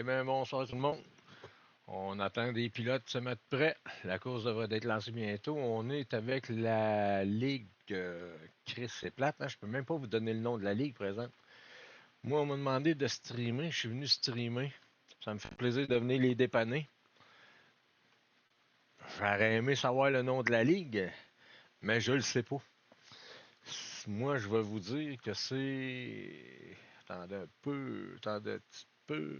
Eh bien, bonsoir tout le monde. On attend des pilotes se mettre prêts. La course devrait être lancée bientôt. On est avec la Ligue. Chris, c'est plate, hein? Je peux même pas vous donner le nom de la Ligue présente. Moi, on m'a demandé de streamer. Je suis venu streamer. Ça me fait plaisir de venir les dépanner. J'aurais aimé savoir le nom de la Ligue, mais je le sais pas. Moi, je vais vous dire que c'est. Attendez un peu. Attendez un petit peu.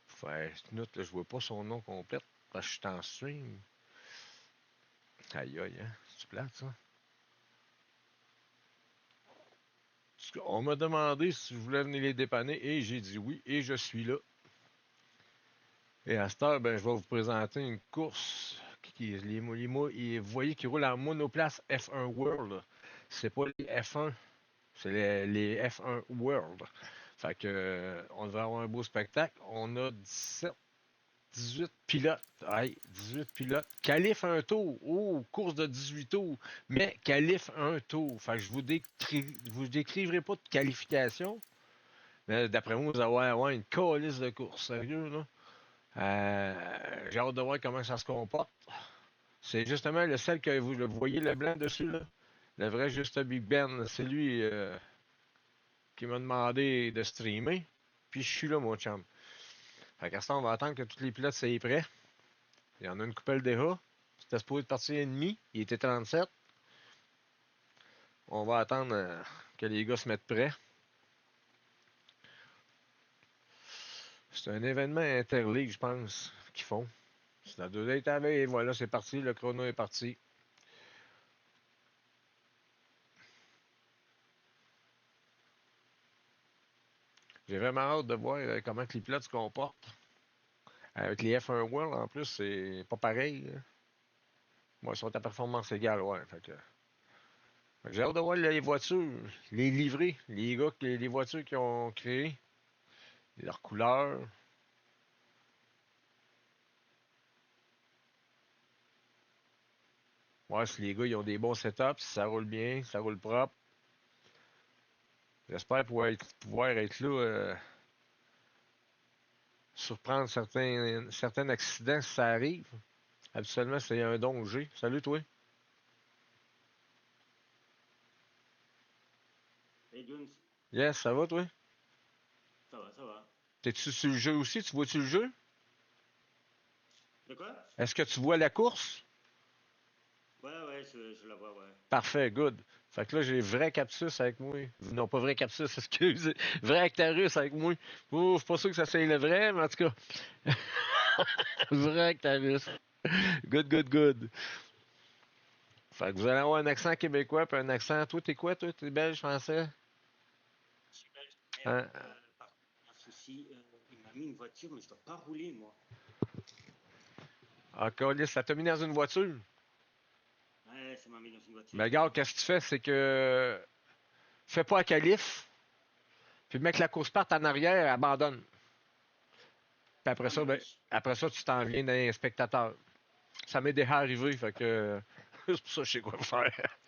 Faire note, là, je vois pas son nom complet parce que je suis en stream. Aïe aïe, hein? C'est plate, ça? On m'a demandé si je voulais venir les dépanner et j'ai dit oui et je suis là. Et à cette heure, ben, je vais vous présenter une course qui est vous voyez qui roule en monoplace F1 World. C'est pas les F1, c'est les F1 World. Fait que on va avoir un beau spectacle. On a 18 pilotes. Hey, 18 pilotes. Qualif un tour. Oh, course de 18 tours. Mais qualif un tour. Fait que je vous décriverai pas de qualification. Mais d'après moi, vous allez avoir une calice de course. Sérieux, là. J'ai hâte de voir comment ça se comporte. C'est justement celle que vous voyez le blanc dessus, là. Le vrai Juste Big Ben. C'est lui qui m'a demandé de streamer. Puis je suis là, mon chum. Fait qu'à ce temps, on va attendre que tous les pilotes soient prêts. Il y en a une coupelle déjà. C'était supposé de partir à demi. Il était 37. On va attendre que les gars se mettent prêts. C'est un événement interligue, je pense, qu'ils font. Ça doit être avec. Et voilà, c'est parti. Le chrono est parti. J'ai vraiment hâte de voir comment les pilotes se comportent. Avec les F1 World, en plus, c'est pas pareil. Moi, ils sont à performance égale, ouais. Fait que j'ai hâte de voir les voitures, les livrées, les gars, les voitures qu'ils ont créées, leurs couleurs. Ouais, si les gars ils ont des bons setups, si ça roule bien, ça roule propre. J'espère pouvoir être là, surprendre certains accidents si ça arrive. Habituellement, c'est un don que j'ai. Salut, toi. Hey Jones, Yes, ça va, toi? ça va, ça va. T'es-tu sur le jeu aussi? Tu vois-tu le jeu? De quoi? Est-ce que tu vois la course? Ouais, ouais, je la vois, ouais. Parfait, good. Fait que là, j'ai vrai Capsus avec moi. Non, pas vrai Capsus, excusez. Vrai Actarus avec moi. Oh, je suis pas sûr que ça soit le vrai, mais en tout cas. Vrai Actarus. Good, good, good. Fait que vous allez avoir un accent québécois puis un accent. Toi, t'es quoi, toi? T'es belge, français? Je suis belge, mais Hein? par contre, il y a un souci, il m'a mis une voiture, mais je dois pas rouler, moi. Ah, câlisse, ça t'a mis dans une voiture. Ouais, ça m'a mis dans une voiture. Mais regarde, qu'est-ce que tu fais? C'est que fais pas un calife, puis mec la course parte en arrière, abandonne. Puis après Ça ça, ben, marche. après ça, tu t'en viens d'un spectateur. Ça m'est déjà arrivé, fait que c'est pour ça que je sais quoi faire.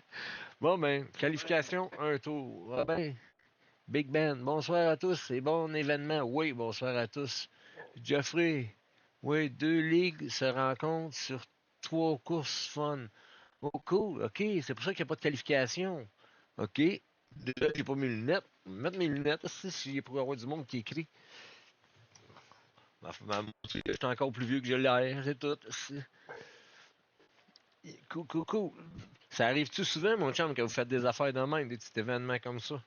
Bon, ben, Ouais, qualification, un tour. Ah ben, Big Ben, bonsoir à tous et bon événement. Oui, bonsoir à tous. Geoffrey, oui, 2 ligues se rencontrent sur 3 courses fun. Oh, cool, ok, c'est pour ça qu'il n'y a pas de qualification. Ok, déjà, j'ai pas mes lunettes. Je vais mettre mes lunettes, si pour avoir du monde qui écrit. Je suis encore plus vieux que je l'ai, c'est tout. Cool, cool, cool. Ça arrive-tu souvent, mon chum, que vous faites des affaires de même, des petits événements comme ça?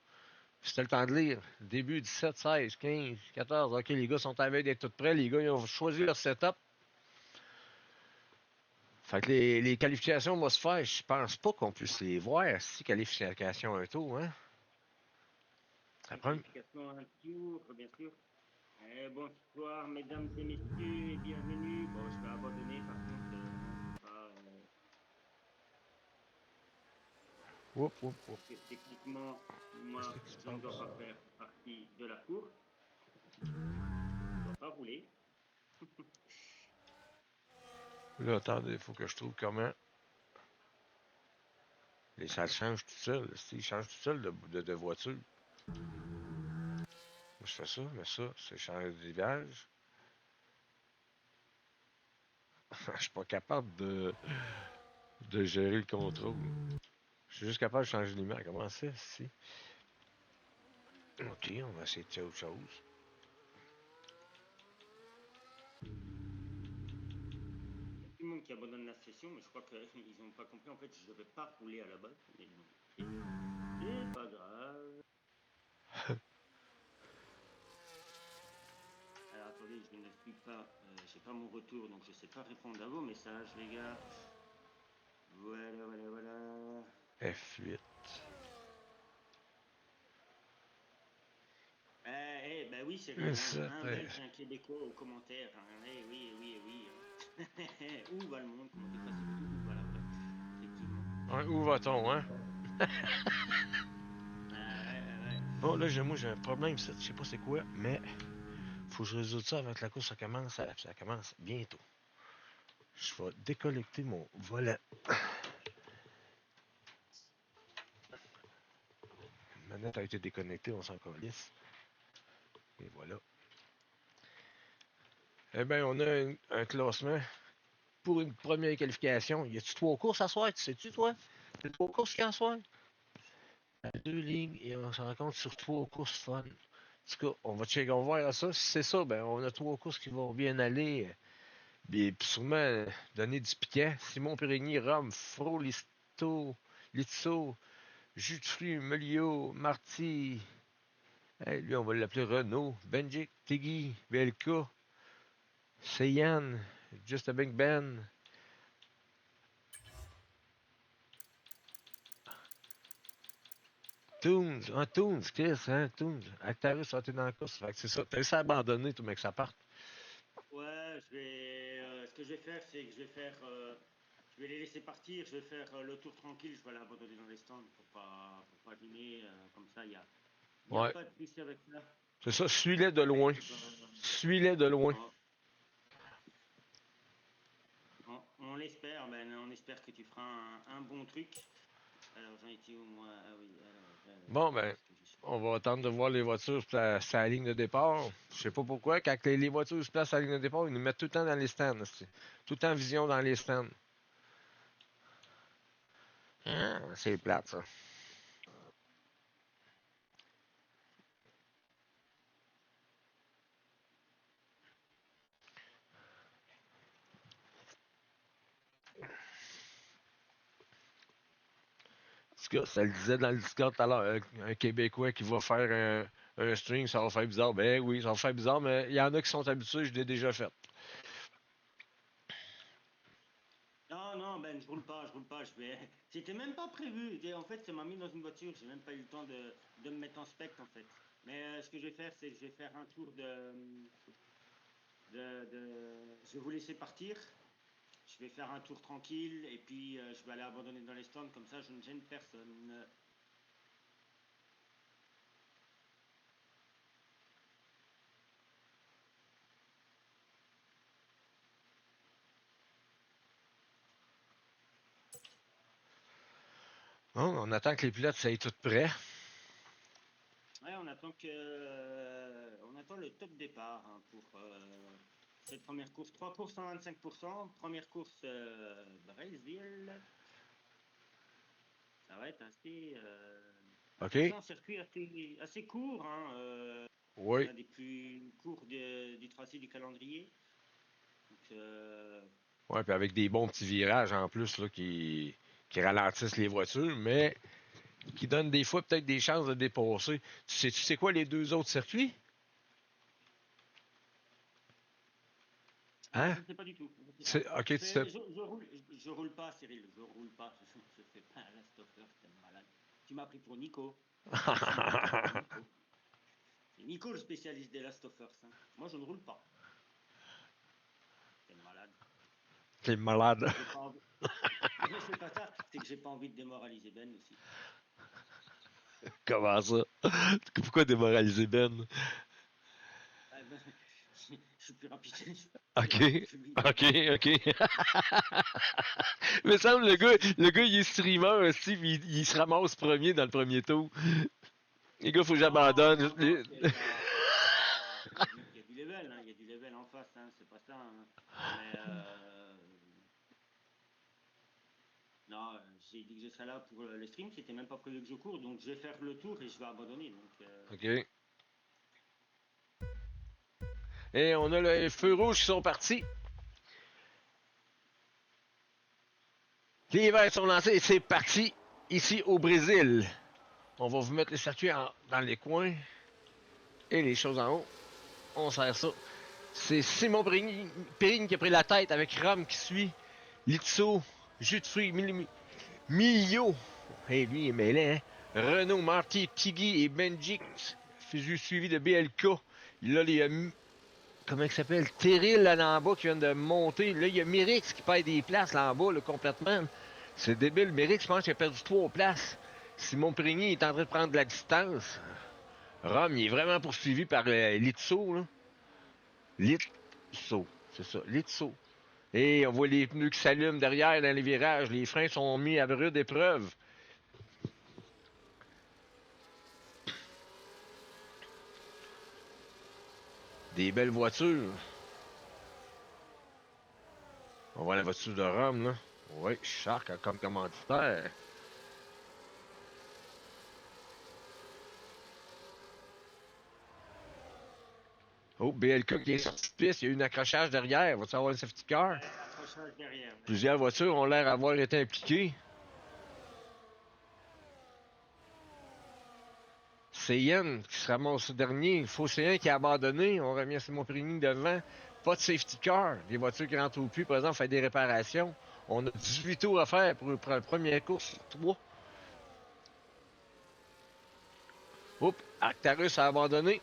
C'était le temps de lire. Début 17, 16, 15, 14. OK, les gars sont à la veille d'être tout prêts. Les gars, ils ont choisi leur setup. Fait que les qualifications vont se faire. Je pense pas qu'on puisse les voir si qualification un tour, hein? les Après, qualifications un tour, bien sûr. Bonsoir, mesdames et messieurs, et bienvenue. Bon, je vais abandonner, par contre, c'est pas, whoop, whoop, whoop. parce que techniquement, moi, Qu'est-ce qui se je ne dois passe? pas faire partie de la course. Je ne dois pas rouler. Là, attendez, il faut que je trouve comment. Ça change tout seul. Il change tout seul de voiture. Je fais ça, mais ça, c'est changer de village. Je suis pas capable de gérer le contrôle. Je suis juste capable de changer de lumière. Comment ça, si? Ok, on va essayer de faire autre chose. Il y a tout le monde qui abandonne la session, mais je crois qu'ils n'ont pas compris. En fait, je ne devais pas rouler à la base. Mais bon, c'est pas grave. Alors attendez, je ne suis pas, j'ai pas mon retour, donc je sais pas répondre à vos messages, les gars. Voilà. F8. Ben oui, Cyril, hein, Ça, un Belge, un Québécois aux commentaires. Hein. Oui. Hein. Où va le monde? Comment t'es passé tout? Voilà, effectivement. où va-t-on, hein? Ouais. Bon, là, moi, j'ai un problème, ça. Je sais pas c'est quoi, mais faut que je résolve ça avant que la course ça commence. Ça commence bientôt. Je vais décollecter mon volant. La manette a été déconnectée, on s'en calisse. Et voilà. Eh bien, on a un classement pour une première qualification. Y a-tu 3 courses à soir? Tu sais-tu, toi? C'est 3 courses qu'il y a à soir? À 2 lignes et on se rencontre sur 3 courses fun. En tout cas, on va checker, on va voir ça. Si c'est ça, ben on a 3 courses qui vont bien aller. Puis sûrement donner du piquant. Simon Périgny, Rome, Fro, Litso, Jus de fruits, Melio, Marty. Hey, lui, on va l'appeler Renault, Benjik, Tiggy, BLK, Seiyan, Just a Big Ben. Toons, Toons, Chris, hein, Toons. Actarus a été dans la course, fait que c'est ça. T'as réussi à abandonner, tout, mec, ça part. Ouais, ce que je vais faire, c'est que je vais les laisser partir. Je vais faire le tour tranquille. Je vais l'abandonner dans les stands pour pas dîner. Comme ça, il y a Ouais. pas de souci avec ça. C'est ça, suis-les de loin. Et, Suis-les de loin. on l'espère, on espère que tu feras un bon truc. Alors, j'en étais où, moi? Ah oui, Bon, ben, on va attendre de voir les voitures sur la ligne de départ. Je sais pas pourquoi, quand les voitures se placent à la ligne de départ, ils nous mettent tout le temps dans les stands. Tout le temps vision dans les stands. Ah, c'est plate, ça. En tout cas, ça le disait dans le Discord tout à l'heure, un Québécois qui va faire un string, ça va faire bizarre. Ben oui, ça va faire bizarre, mais il y en a qui sont habitués, je l'ai déjà fait. Non, Ben, je roule pas. C'était même pas prévu. En fait, ça m'a mis dans une voiture. J'ai même pas eu le temps de me mettre en spect, en fait. Mais ce que je vais faire, c'est que je vais faire un tour je vais vous laisser partir. Je vais faire un tour tranquille et puis je vais aller abandonner dans les stands. Comme ça, je ne gêne personne. Bon, on attend que les pilotes soient tout prêts. Ouais, on attend le top départ hein, pour cette première course. 3 courses 125%. Première course Brésil. Ça va être OK? intéressant, circuit assez court. Hein, Oui. l'un des plus courts du tracé du calendrier. Donc, Ouais, puis avec des bons petits virages en plus là, qui ralentissent les voitures, mais qui donnent des fois peut-être des chances de dépasser. Tu sais quoi les 2 autres circuits? Hein? je ne sais pas du tout. OK, tu sais. Je roule pas, Cyril. Je roule pas. Je fais pas un last of Us, t'es malade. Tu m'as pris pour Nico. Ici, on m'appelle Nico. C'est Nico le spécialiste des Last of Us. Hein. Moi, je ne roule pas. T'es malade. T'es malade. C'est pas ça. C'est que j'ai pas envie de démoraliser Ben aussi. Comment ça? Pourquoi démoraliser Ben? Je suis plus rapide. OK. Mais semble le gars, il est streamer aussi, il se ramasse premier dans le premier tour. Les gars, faut que j'abandonne. Non, du level en face, hein, c'est pas ça. Hein. Mais non, j'ai dit que je serais là pour le stream, c'était même pas prévu que je cours, donc je vais faire le tour et je vais abandonner. Donc, OK. Et on a les feux rouges qui sont partis. Les verts sont lancés et c'est parti ici au Brésil. On va vous mettre les circuits dans les coins et les choses en haut. On sert ça. C'est Simon Périgne qui a pris la tête avec Ram qui suit. Litso, jus de fruits, Milio. Et lui, il est mêlé, hein. Renault, Marty, Tiggy et Benji, suivi de BLK. Là, il y a, comment il s'appelle? Terrell là en bas qui vient de monter. Là, il y a Myrix qui perd des places là en bas, là, complètement. C'est débile. Myrix, je pense qu'il a perdu 3 places. Simon Prigny est en train de prendre de la distance. Rome, il est vraiment poursuivi par Litso, là. Litso, c'est ça, Litso. Et on voit les pneus qui s'allument derrière dans les virages. Les freins sont mis à rude épreuve. Des belles voitures. On voit la voiture de Rome, là. Oui, Shark comme commanditaire. Oh, BLK qui est sorti de piste. Il y a eu un accrochage derrière. Va-tu avoir un safety car? ouais, accrochage derrière. Ouais. Plusieurs voitures ont l'air d'avoir été impliquées. C'est Yann qui se ramasse dernier. Il faut c'est un qui a abandonné. On remet Simon Prigny devant. Pas de safety car. Les voitures qui rentrent au puits, par exemple, font des réparations. On a 18 tours à faire pour la première course. 3. Oups, Arctarus a abandonné.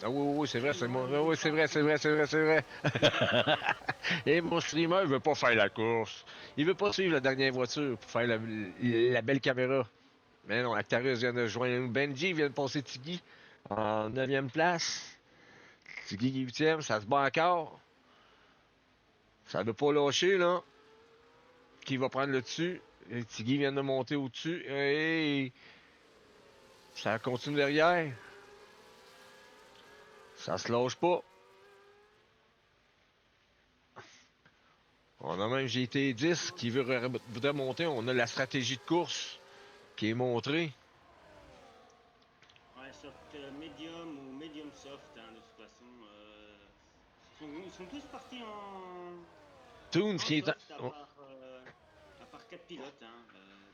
Ah oui, c'est vrai, c'est moi. Ah oui, c'est vrai. Et mon streamer, il veut pas faire la course. Il veut pas suivre la dernière voiture pour faire la belle caméra. Mais non, Arctarus vient de joindre nous. Benji vient de passer Tiggy en 9e place. Tiggy 8e, ça se bat encore. Ça ne veut pas lâcher, là. Qui va prendre le dessus? Et Tiggy vient de monter au-dessus. Et ça continue derrière. Ça se lâche pas. On a même GT10 qui voudrait monter. On a la stratégie de course qui est montrée. Ouais, soft medium ou medium soft, hein, de toute façon. Ils sont tous partis Toons en qui est... soft, Oh, à part 4 pilotes. Hein,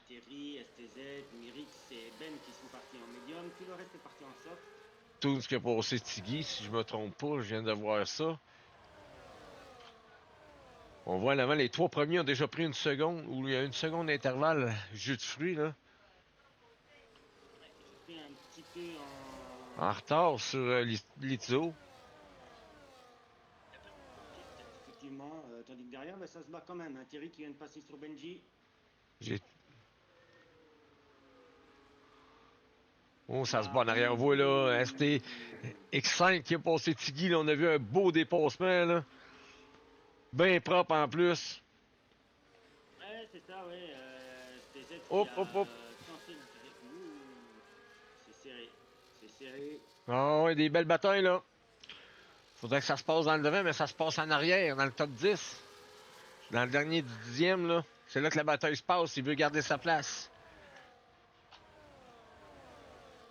Terry, STZ, Mirix et Ben qui sont partis en medium. Tout le reste est parti en soft. Toons qui a passé Tiggy, si je me trompe pas, je viens de voir ça. On voit en avant, les 3 premiers ont déjà pris une seconde, ou il y a une seconde d'intervalle, jus de fruits, là. Ouais, ils ont pris un petit peu En retard sur Lizzo. en piste, effectivement. Tandis que derrière, bah, ça se bat quand même. Hein. Terry qui vient de passer sur Benji. J'ai... Oh, ça se bat en arrière. On voit là, ST X5 qui a passé Tiggy, là, on a vu un beau dépassement, là. Bien propre en plus. Ouais, c'est ça, ouais. STZ qui Hop, hop, hop. a tenté le direct. Ouh, c'est serré. C'est serré. Ah ouais, des belles batailles, là. Faudrait que ça se passe dans le devant, mais ça se passe en arrière, dans le top 10. Dans le dernier du 10e, là. C'est là que la bataille se passe. Il veut garder sa place.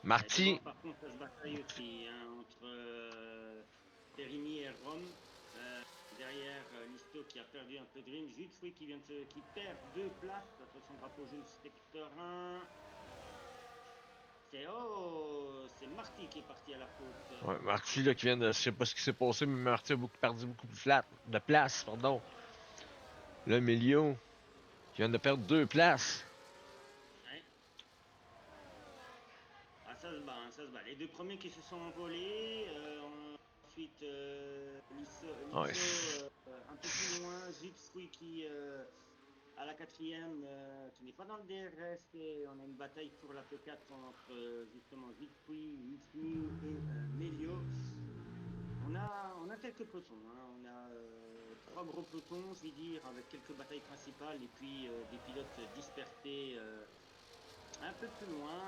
Devant, Marty. par contre, ça se bataille aussi hein, entre Perigny et Rome. Derrière, Listo qui a perdu un peu de green. Jutfree qui perd 2 places. Attention, drapeau jaune secteur 1. C'est Marty qui est parti à la faute. Ouais, Marty, là, qui vient de. Je sais pas ce qui s'est passé, mais Marty a perdu beaucoup de place, pardon. Là, Milio, qui vient de perdre 2 places. Ouais. Ah, ça se bat, hein, ça se bat. Les 2 premiers qui se sont envolés. Ensuite, Lisso, Ouais. un peu plus loin. Jutfree qui. À la 4e, qui n'est pas dans le DRS, et on a une bataille pour la P4 entre justement Vitfree, Wisnu et Melio. On a quelques pelotons, hein. On a 3 gros pelotons, je vais dire, avec quelques batailles principales et puis des pilotes dispersés un peu plus loin.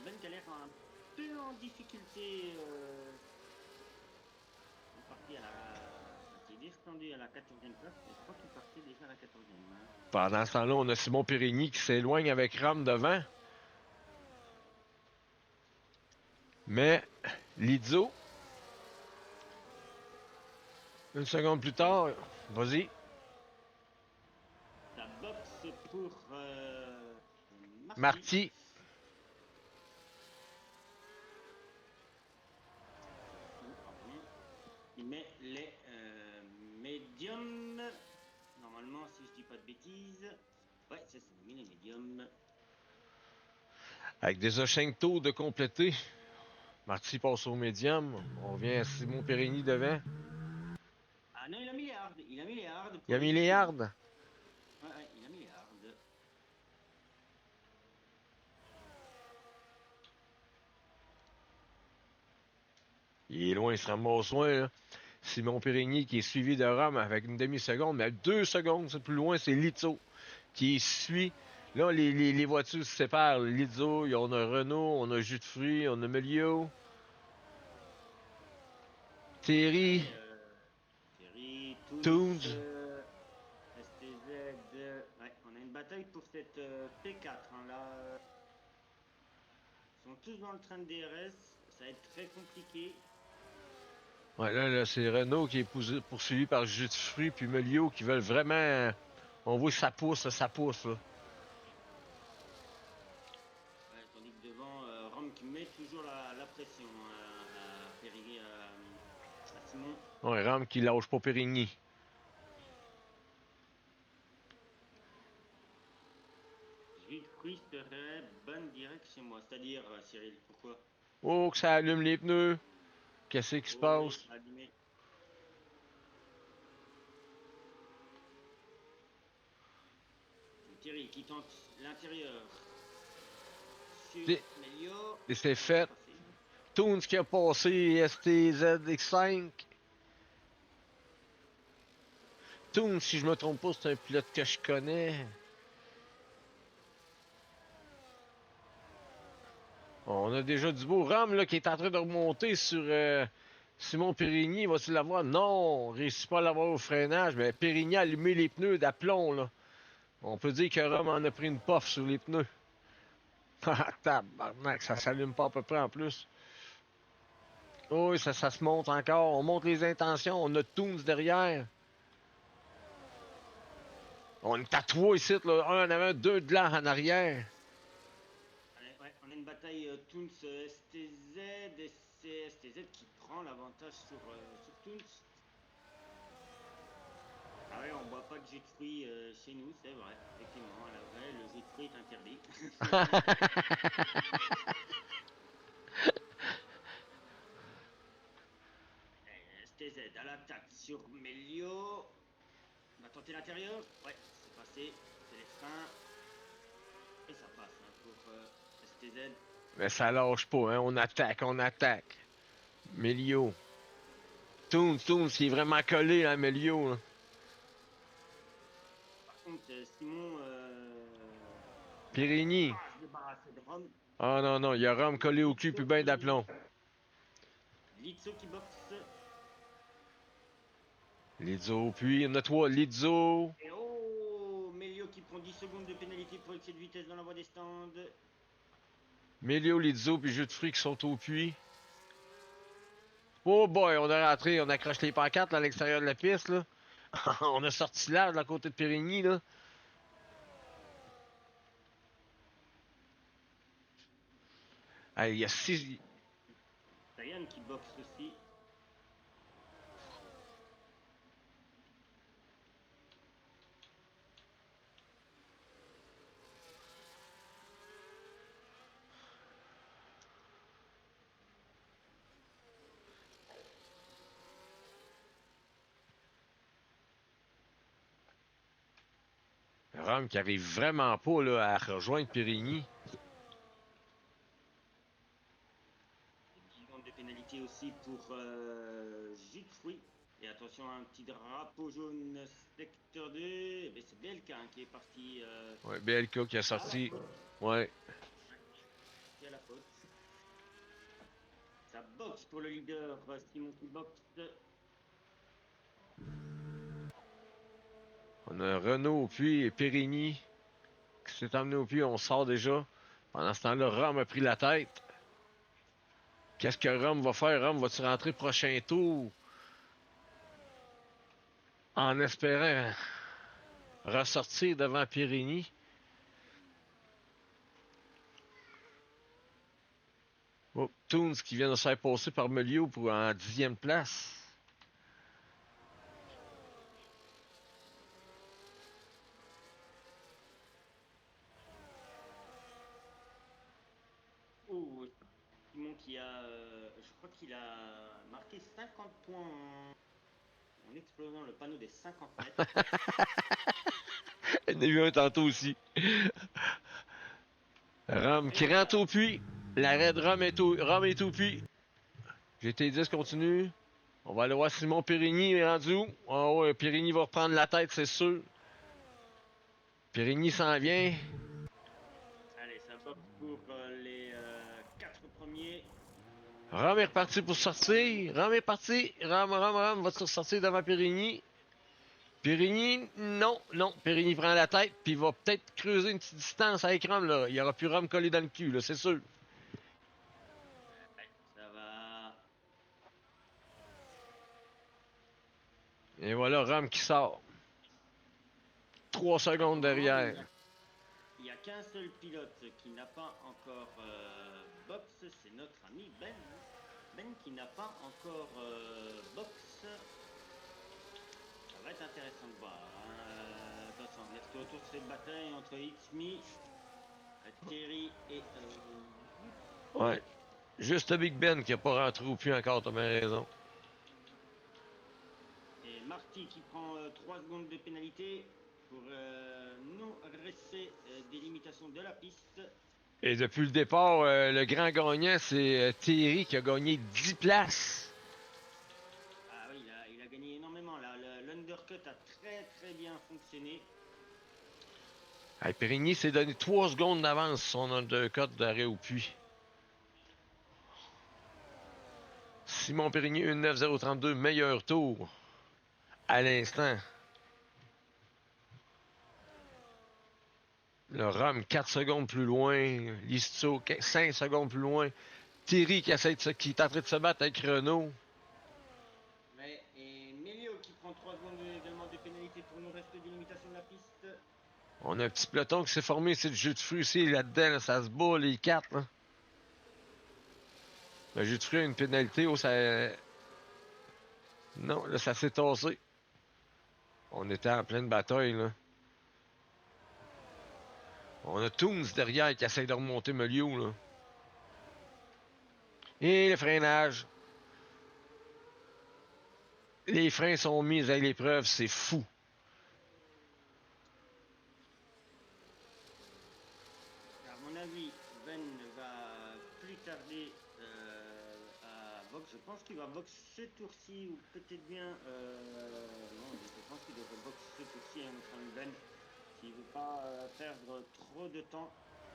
Ben qui a l'air un peu en difficulté en partie parti à la. Enfin, qui est descendu à la 14e place, mais je crois qu'il partait déjà à la 14e. Hein. Pendant ce temps-là, on a Simon Périgny qui s'éloigne avec Ram devant. Mais Lizzo, une seconde plus tard, vas-y. Ça boxe pour Marty. Marty, Pardon. Il met les médiums. Normalement, si je dis pas de bêtises. Ouais, c'est ça, il met les médiums. avec des Oshinkto de compléter. Marty passe au médium. On vient à Simon Périgny devant. Ah non, il a mis les hards. Il a mis les hards Il pour a les mis les légers. hards. Ouais, il a mis les hards. Il est loin, il se ramasse loin. Là. Simon Périgny qui est suivi de Rome avec une demi-seconde, mais à 2 secondes, c'est plus loin, c'est Lizzo qui suit. Là, les voitures se séparent. Lizzo, on a Renault, on a Jus de fruits, on a Melio, Thierry, Ouais, Thierry, Toons, Toons. STZ. Ouais, on a une bataille pour cette P4. Hein, là, ils sont tous dans le train de DRS. Ça va être très compliqué. Ouais, là c'est Renault qui est poursuivi par Jus de fruits, puis Melio qui veulent vraiment. On voit que ça pousse, ça pousse. Là. Ouais, tandis que devant, Rome qui met toujours la pression à Périgny, à Simon. Ouais, Rome qui lâche pas Périgny. Gilles Fruit serait bonne direct chez moi. C'est-à-dire, Cyril, pourquoi? Oh, que ça allume les pneus. Qu'est-ce qui se Oh oui, passe? ça a allumé. Thierry qui tente l'intérieur sur C'est Melio. c'est Ça va fait. passer. Toons qui a passé STZX5. Toons, si je me trompe pas, c'est un pilote que je connais. On a déjà du beau Ram là, qui est en train de remonter sur Simon Périgny. Va-t-il l'avoir? Non, on réussit pas à l'avoir au freinage, mais Périgny a allumé les pneus d'aplomb. Là. On peut dire que Ram en a pris une puff sur les pneus. Ah, tabarnak, ça s'allume pas à peu près en plus. Oh, oui, ça se monte encore. On monte les intentions. On a Toons derrière. On est à trois ici, là. Un en avant, deux de là en arrière. Ouais, on a une bataille Toons STZ et c'est STZ qui prend l'avantage sur Toons. Ah ouais, on boit pas de jus de fruits chez nous, c'est vrai. Effectivement, à la vraie, le jus de fruits est interdit. STZ à l'attaque sur Melio. On va tenter l'intérieur. Ouais, c'est passé. C'est les freins. Et ça passe hein, pour STZ. Mais ça lâche pas, hein. On attaque, on attaque. Melio. Toons, il est vraiment collé, hein, Melio. Là. Par contre, Simon Périgny. se débarrasser de Rome. Ah non, non, il y a Rome collé au cul, puis Lizzo ben d'aplomb. qui boxe. Lizzo, puis on a trois. Lizzo. Et oh, Melio qui prend 10 secondes de pénalité pour excès de vitesse dans la voie des stands. Melio, Lizzo, puis Jus de fruits qui sont au puits. Oh boy, on est rentré, on accroche les pancartes là, à l'extérieur de la piste. Là. On a sorti large à côté de Périgny. Là. Il y a six. Diane qui boxe aussi. Rome qui avait vraiment pas là, à rejoindre Périgny. 10 secondes de pénalité aussi pour Jus de fruits. Et attention, un petit drapeau jaune secteur 2. Eh c'est BLK hein, qui est parti Ouais, BLK qui a à la sorti. faute. Ouais. Qui est à la faute. Ça boxe pour le leader Simon qui boxe. On a Renault au puits et Périgny qui s'est emmené au puits. On sort déjà. Pendant ce temps-là, Rome a pris la tête. Qu'est-ce que Rome va faire? Rome va-tu rentrer prochain tour? En espérant ressortir devant Périgny. Oh, Toons qui vient de se faire passer par Melio pour en 10e place. Oh, Simon qui a, je crois qu'il a marqué 50 points en explosant le panneau des 50 mètres. Il y en a eu un tantôt aussi. Rome Et qui voilà. rentre au puits. L'arrêt de Rome est au puits. GT10 continue. On va aller voir Simon Périgny est rendu où? Oh, ouais, Périgny va reprendre la tête, c'est sûr. Périgny s'en vient. Allez, ça boxe pour les 4 premiers. Rome est reparti pour sortir. Rome est parti. Rome va se sortir devant Périgny. Périgny, non, non. Périgny prend la tête, puis il va peut-être creuser une petite distance avec Rome, là. Il n'y aura plus Rome collé dans le cul, là, c'est sûr. Ouais, ça va. Et voilà Rome qui sort. 3 secondes derrière. Il n'y a qu'un seul pilote qui n'a pas encore box, c'est notre ami Ben. Ben qui n'a pas encore box. Ça va être intéressant de voir. Hein. Attention, est-ce que autour de cette bataille entre Xmi, Terry et. Ouais. Juste Big Ben qui n'a pas rentré au puits encore, t'as bien raison. Et Marty qui prend 3 secondes de pénalité pour non-respect des limitations de la piste. Et depuis le départ, le grand gagnant, c'est Thierry qui a gagné 10 places. Ah oui, il a gagné énormément là. L'undercut a très très bien fonctionné. Hey, Périgny s'est donné 3 secondes d'avance sur son undercut d'arrêt au puits. Simon Périgny, 1.9.032, meilleur tour à l'instant. Le Rhum, 4 secondes plus loin. Listo, 5 secondes plus loin. Thierry qui est en train de se battre avec Renault. Ouais, et Melio qui prend 3 secondes également de pénalité pour nous rester des limitations de la piste. On a un petit peloton qui s'est formé, c'est du jeu de fruits aussi là-dedans, là, ça se bat les 4. Là. Le jeu de fruits a une pénalité, ça. Non, là, ça s'est tassé. On était en pleine bataille, là. On a Toons derrière qui essaie de remonter Melio, là. Et le freinage. Les freins sont mis à l'épreuve, c'est fou. À mon avis, Ben va plus tarder à box. Je pense qu'il va box ce tour-ci ou peut-être bien. Non, je pense qu'il devrait box ce tour-ci, hein, notre ami Ben. S'il ne veut pas perdre trop de temps.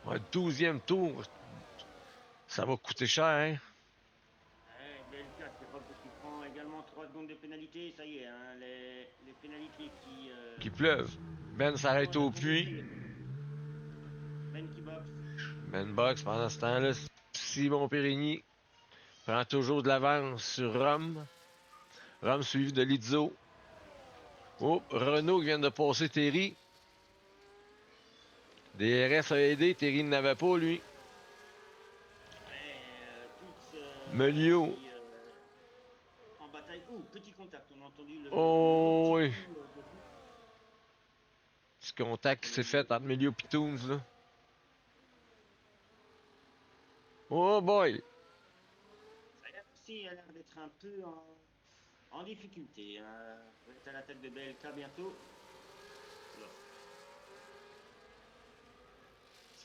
Un 12e tour, ça va coûter cher, hein? BLK qui prend également 3 secondes de pénalité. Ça y est, hein, les pénalités qui. Qu'il pleuve. Ben s'arrête au puits. Ben qui boxe. Ben box pendant ce temps-là. Simon Périgny prend toujours de l'avance sur Rome. Rome suivi de Lizzo. Oh, Renault qui vient de passer Terry. DRS a aidé, Terry n'avait pas, lui. Melio. En bataille. Oh, petit contact, on a entendu le Oh, oui. petit coup de fou. Petit contact qui s'est fait entre Melio et Toons, là. Oh boy! Aussi a l'air d'être un peu en difficulté. Hein. On va être à la tête de BLK bientôt. Alors.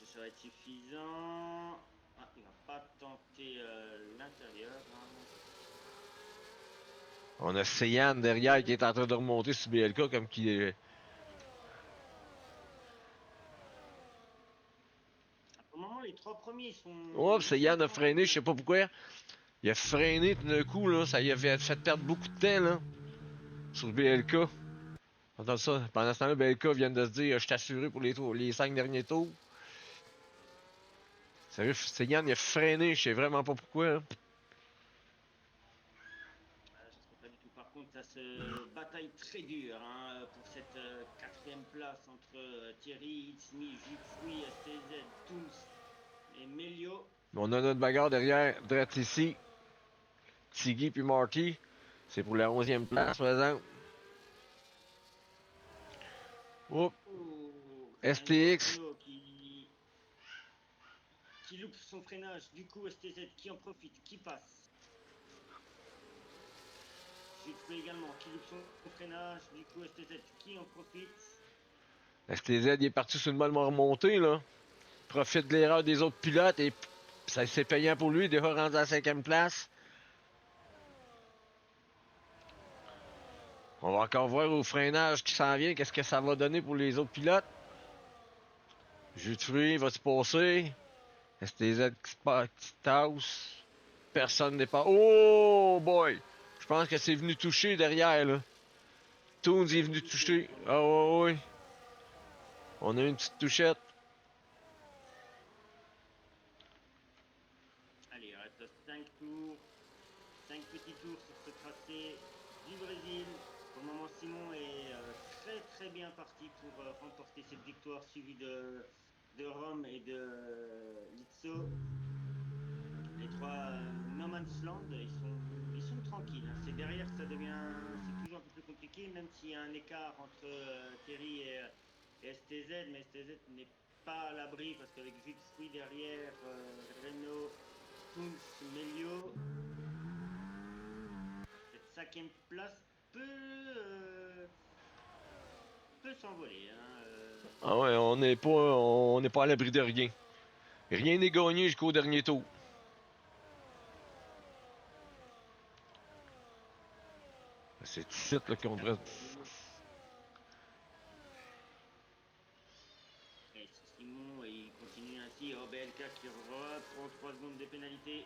Ça va être suffisant. Ah, il va pas tenter l'intérieur. Hein. On a Seyane derrière qui est en train de remonter sur BLK comme qui est. Au moment, les 3 premiers sont. Oh, Seyane a freiné, je sais pas pourquoi. Il a freiné tout d'un coup, là. Ça lui a fait perdre beaucoup de temps, là. Sur BLK. Pendant ça, pendant ce temps-là, BLK vient de se dire je suis assuré pour les 5 derniers tours. Sérieux, Sagan il a freiné, je sais vraiment pas pourquoi. Hein. Je sais pas du tout. Par contre, ça se bataille très dure hein, pour cette quatrième place entre Thierry, It's Me, Jus de Fruits, STZ, Toons et Melio. On a notre bagarre derrière, direct ici. Tiggy puis Marty. C'est pour la 11e place, par exemple. Oups. Oh, STX. Renault qui loupe son freinage. Du coup, STZ qui en profite, qui passe. Jus de Fruits également qui loupe son freinage. Du coup, STZ qui en profite. STZ il est parti sur une bonne remontée, là. Profite de l'erreur des autres pilotes et ça s'est payant pour lui, déjà rendu à la 5e place. On va encore voir au freinage qui s'en vient, qu'est-ce que ça va donner pour les autres pilotes. Jus de fruits, va se passer? STZ qui se tasse. Personne n'est pas. Oh boy! Je pense que c'est venu toucher derrière, là. Toons est venu toucher. Ah ouais, ouais. On a une petite touchette. Allez, il reste 5 tours. 5 petits tours sur ce tracé du Brésil. Pour le moment, Simon est très très bien parti pour remporter cette victoire suivie de Rome et de Lizzo. Les trois No Man's Land, ils sont tranquilles. Hein. C'est derrière que ça devient, c'est toujours un peu plus compliqué, même s'il y a un écart entre Thierry et STZ, mais STZ n'est pas à l'abri parce qu'avec Jus de Fruits derrière, Renault, Toons, Melio, cette 5e place peut s'envoler. Hein, Ah ouais, on n'est pas à l'abri de rien. Rien n'est gagné jusqu'au dernier tour. C'est ici là qu'on devrait. Et Simon, il continue ainsi. Oh, BLK qui reprend 3 secondes de pénalité.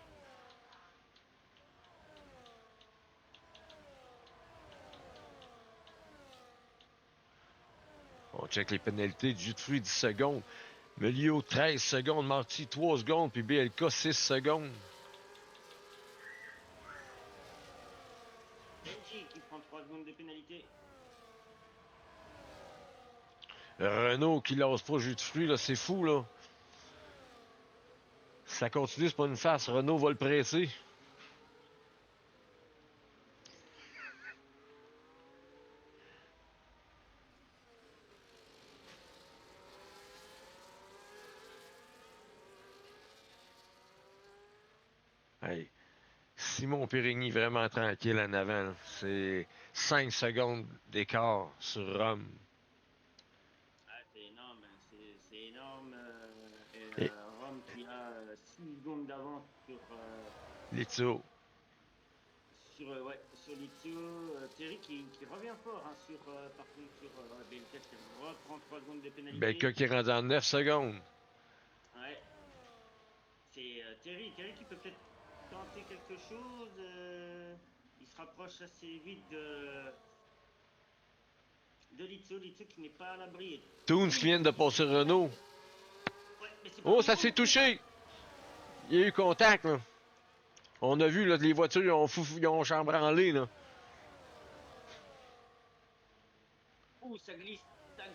On check les pénalités. Jus de fruits 10 secondes. Melio 13 secondes. Marty 3 secondes. Puis BLK 6 secondes. Benji qui prend 3 secondes de pénalité. Renault qui lance pas jus de fruits, là, c'est fou, là. Si ça continue, c'est pas une farce. Renault va le presser. Hey. Simon Périgny vraiment tranquille en avant. C'est 5 secondes d'écart sur Rome. Ah, c'est énorme. C'est énorme. Et Et Rome qui a 6 secondes d'avance Lizzo. sur Lizio. Thierry qui revient fort hein, par contre sur BLK qui reprend 3 secondes de Belka pénalité. qui est rendu en 9 secondes. Ouais. C'est Thierry qui peut peut-être tenter quelque chose. Il se rapproche assez vite de Lizzo qui n'est pas à l'abri. Toons qui Toons vient de qui passer là, Renault. ouais, mais c'est pas Oh, bon ça pour s'est le contact. touché. Il y a eu contact, là. On a vu, là, les voitures, ils ont chambranlé, là. Ouh, ça glisse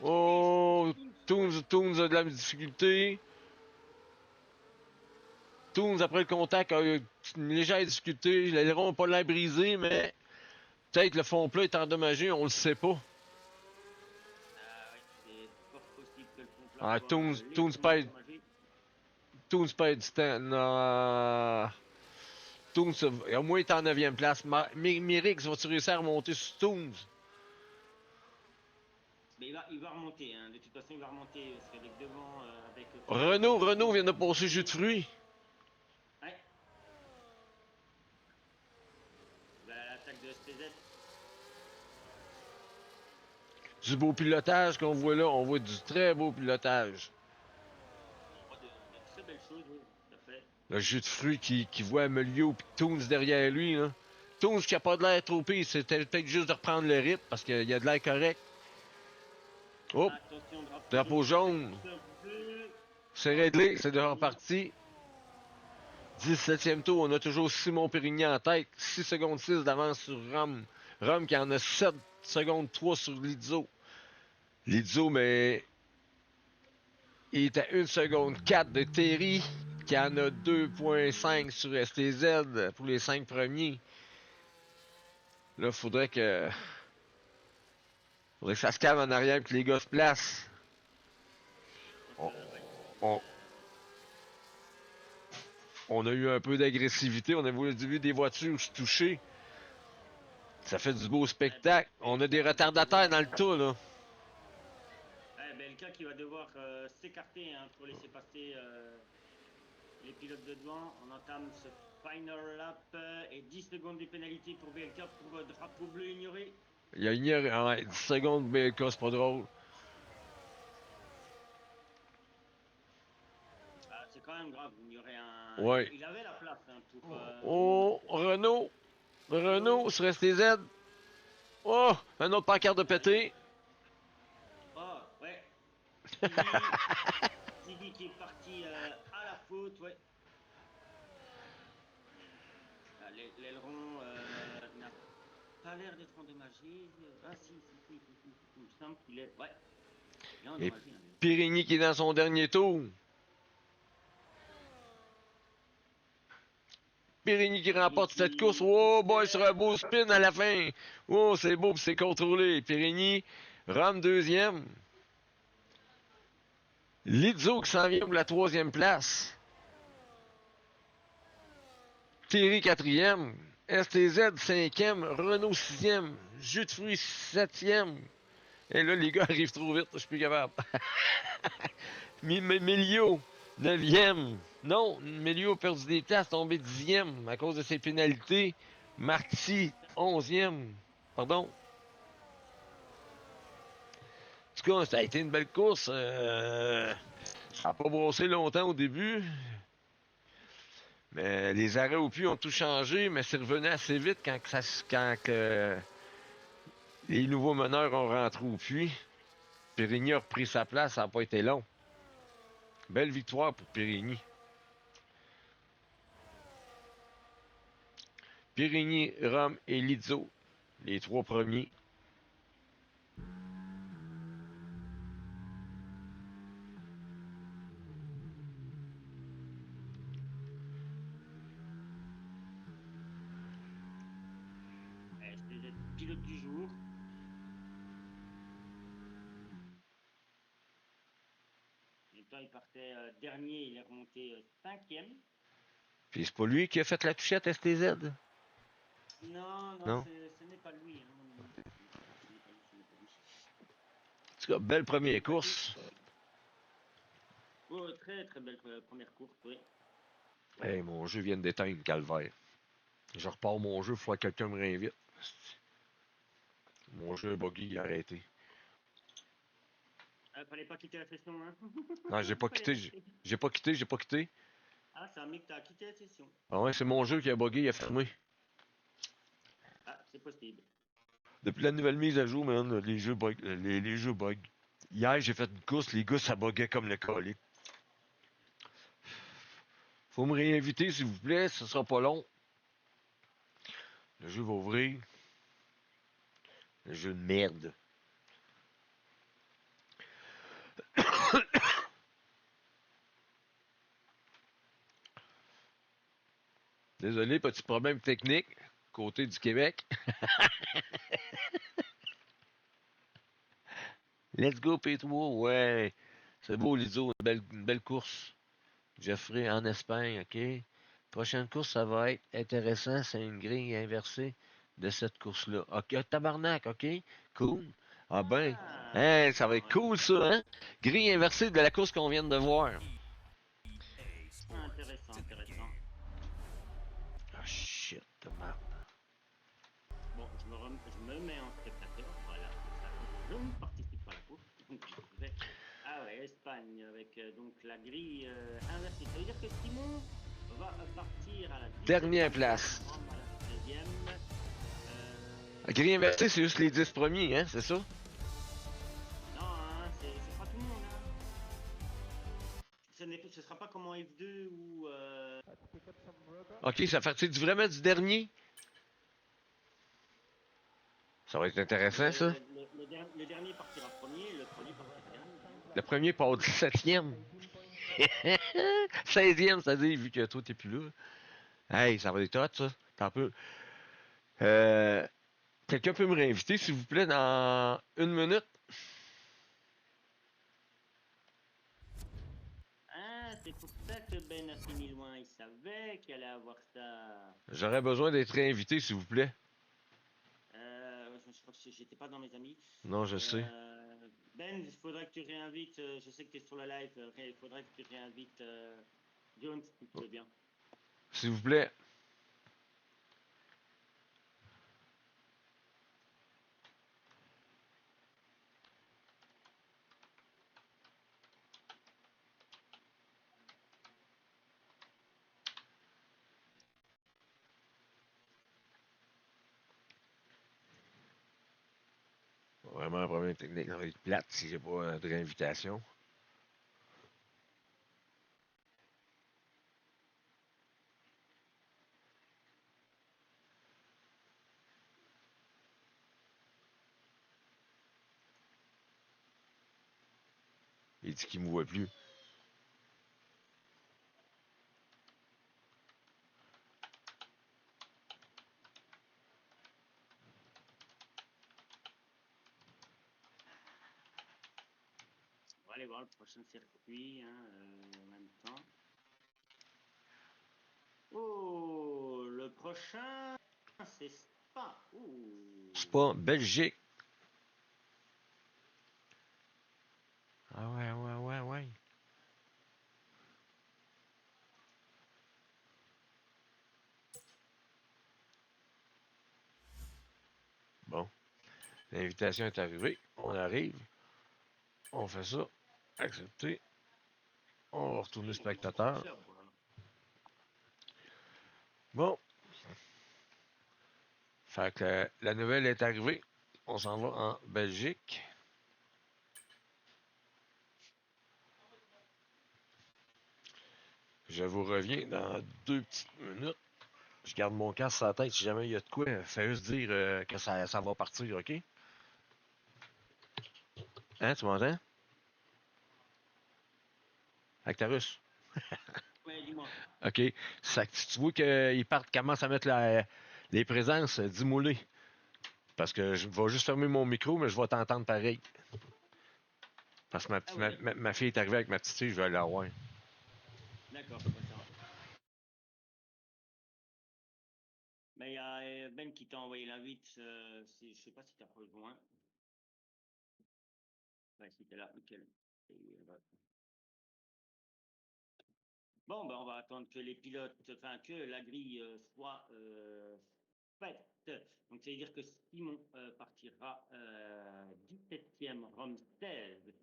pour Oh, Toons. Toons a de la difficulté. Toons, après le contact, a eu une légère difficulté. L'aileron n'a pas l'air brisé, mais peut-être le fond plat est endommagé, on le sait pas. Ah oui, c'est fort possible que le fond plat Ah, soit Toons légèrement perd, endommagé. Toons perd du temps. Non. Toons, au moins, il est en 9e place. Mirix va-tu réussir à remonter sur Toons? Mais il va remonter, hein. De toute façon, il va remonter parce qu'avec devant, avec Thierry qui Renault continue vient de à passer jus de remonter. fruits. Ouais, l'attaque de STZ. Du beau pilotage qu'on voit là. On voit du très beau pilotage. On voit de très belles choses, oui, tout à fait. Le jus de fruits qui voit Melio et Toons derrière lui. Là. Toons qui a pas de l'air trop pire, c'était peut-être juste de reprendre le rythme parce qu'il y a de l'air correct. Oh, Attention, drapeau jaune. bleu. C'est réglé, c'est déjà reparti. 17e tour, on a toujours Simon Périgny en tête. 6 secondes 6 d'avance sur Rome. Rome qui en a 7 secondes 3 sur Lizzo. Lizzo, mais il est à 1 seconde 4 de Terry, qui en a 2.5 sur STZ pour les 5 premiers. Là, faudrait que ça se calme en arrière et que les gars se placent. On, on a eu un peu d'agressivité, on a vu des voitures se toucher. Ça fait du beau spectacle. On a des retardataires dans le tas, là. Belka qui va devoir s'écarter hein, pour laisser passer les pilotes de devant. On entame ce final lap et 10 secondes de pénalité pour Belka pour drapeau bleu ignoré. Il y a une 10 secondes, BLK, c'est pas drôle. C'est quand même grave, il y aurait un. Ouais. Il avait la place hein, pour. Oh, Renault. Renault sur STZ. Oh, un autre pancarte de pété. Oh, ouais. Ziggy qui est parti à la faute, ouais. L'aileron n'a pas l'air d'être endommagé. Ah, si. Il me semble qu'il est. Ouais. Il est endommagé. Et Périgny qui est dans son dernier tour. Périgny qui remporte cette course. Oh boy, sur un beau spin à la fin. Oh, c'est beau, c'est contrôlé. Périgny rame deuxième. Lizzo qui s'en vient pour la troisième place. Terry quatrième. STZ cinquième. Renault sixième. Jus de fruits septième. Et là, les gars arrivent trop vite. Je suis plus capable. Melio 9e. Non, Melio a perdu des places, tombé 10e à cause de ses pénalités. Marty, 11e. Pardon. En tout cas, ça a été une belle course. Ça n'a pas brossé longtemps au début. Mais les arrêts au puits ont tout changé, mais c'est revenu assez vite quand les nouveaux meneurs ont rentré au puits. Périgny a repris sa place, ça n'a pas été long. Belle victoire pour Périgny. Périgny, Rome et Lizzo, les trois premiers. C'est le pilote du jour. Et quand il partait dernier, il est remonté 5e. Puis c'est pas lui qui a fait la touchette STZ? Non. Ce n'est pas lui. Hein. En tout cas, belle première course. Oh, très belle première course, oui. Hey, mon jeu vient d'éteindre, calvaire. Je repars mon jeu, il faut que quelqu'un me réinvite. Mon jeu buggy, il a arrêté. Fallait pas quitter la session, hein? Non, j'ai pas quitté. Ah, c'est un mec qui a quitté la session. Ah ouais, c'est mon jeu qui a bugué, il a fermé. Ah, c'est possible. Depuis la nouvelle mise à jour, man, les jeux bug. Les jeux bug. Hier, j'ai fait une course, les gars, ça buguait comme le colique. Faut me réinviter, s'il vous plaît, ce sera pas long. Le jeu va ouvrir. Le jeu de merde. Désolé, petit problème technique, côté du Québec. Let's go P3, ouais. C'est beau, Lizzo, une belle course. Jeffrey en Espagne, OK. Prochaine course, ça va être intéressant. C'est une grille inversée de cette course-là. OK, tabarnak, OK. Cool. Ah ben, hein, ça va être cool, ça, hein. Grille inversée de la course qu'on vient de voir. Intéressant. Ah, shit, de merde. Bon, je me mets en spectateur, voilà. Je ne participe pas à la course. Donc, je vais... Ah ouais, Espagne, avec donc la grille inversée. Ça veut dire que Simon va partir à la dernière place. À la 13e. La grille inversée, c'est juste les 10 premiers, hein, c'est ça? Non, hein, ce sera pas comme en F2 où. Ok, ça fait vraiment du dernier. Ça va être intéressant, ça. Le dernier partira premier, le premier partira dernier. Le premier part du 7e. 16e, c'est-à-dire, vu que toi, t'es plus là. Hey, ça va être hot, ça. T'en peux. Euh, Quelqu'un peut me réinviter, s'il vous plaît, dans 1 minute? Ah, c'est pour ça que Ben a fini loin. Il savait qu'il allait avoir ça. J'aurais besoin d'être réinvité, s'il vous plaît. Je crois que j'étais pas dans mes amis. Non, je sais. Ben, il faudrait que tu réinvites. Je sais que tu es sur le live. Il faudrait que tu réinvites Jones, si tu veux bien. S'il vous plaît. Vraiment un problème technique. Ça va être plate si j'ai pas de réinvitation. Il dit qu'il me voit plus. On va aller voir le prochain circuit en même temps. Oh, le prochain, c'est Spa. C'est pas Belgique. Ah ouais. Bon. L'invitation est arrivée. On arrive. On fait ça. Accepter. On va retourner spectateur. Bon. Fait que la nouvelle est arrivée. On s'en va en Belgique. Je vous reviens dans 2 petites minutes. Je garde mon casque sur la tête si jamais il y a de quoi. Fais juste dire que ça va partir, OK? Hein, tu m'entends? Actarus. Ouais, dis-moi. OK. Ça, si tu vois qu'ils partent, commencent à mettre les présences, dis-moi-les. Parce que je vais juste fermer mon micro, mais je vais t'entendre pareil. Parce que Ah ouais, d'accord. ma fille est arrivée avec ma petite fille, je vais la voir. D'accord, ouais, ça va. Mais il y a Ben qui t'a envoyé l'invite. Je sais pas si tu as rejoint. Ouais, si t'es là, nickel. Bon, ben on va attendre que les pilotes, enfin que la grille soit faite. Donc, ça veut dire que Simon partira 17e, Rome 16,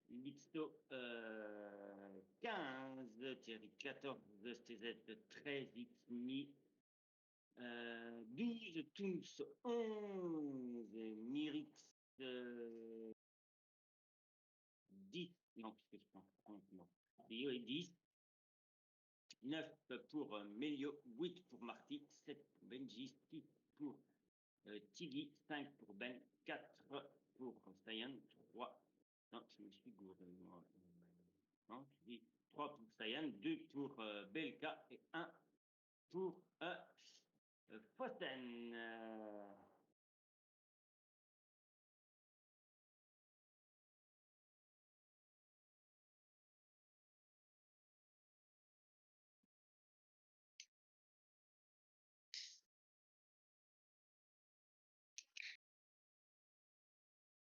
Lixto 15, Thierry 14, STZ 13, Xmi 12, Tous 11, Mirix 10, non, qu'est-ce que je pense, non, 10, 9 pour Melio, 8 pour Marty, 7 pour Benji, 6 pour Tiggy, 5 pour Ben, 4 pour Sayan, 3. Non, je me suis gouré. Non, 3 pour Sayan, 2 pour Belka et 1 pour Fossen.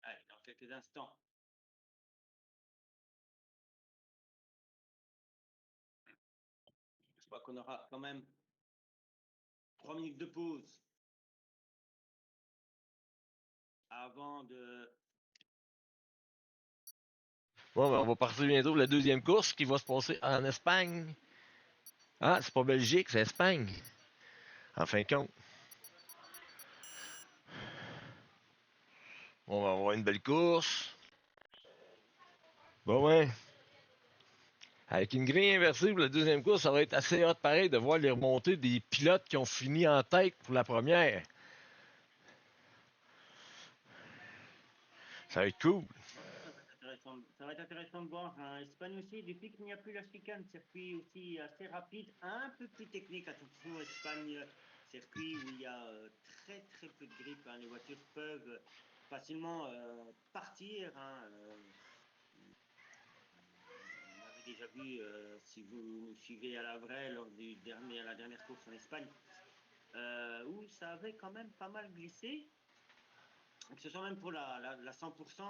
Allez, dans quelques instants. Je crois qu'on aura quand même 3 minutes de pause avant de. Bon, ben, on va partir bientôt pour la deuxième course qui va se passer en Espagne. Ah, c'est pas Belgique, c'est Espagne. En fin de compte. On va avoir une belle course. Bon, ouais. Avec une grille inversée pour la deuxième course, ça va être assez hot pareil de voir les remontées des pilotes qui ont fini en tête pour la première. Ça va être cool. Ça va être intéressant de voir. Hein. Espagne aussi, depuis qu'il n'y a plus la chicane, circuit aussi assez rapide, un peu plus technique. Attention, Espagne, circuit où il y a très très peu de grippe. Hein. Les voitures peuvent facilement partir. Hein. On avait déjà vu, si vous nous suivez à la vraie, lors la dernière course en Espagne, où ça avait quand même pas mal glissé. Que ce soit même pour la 100%,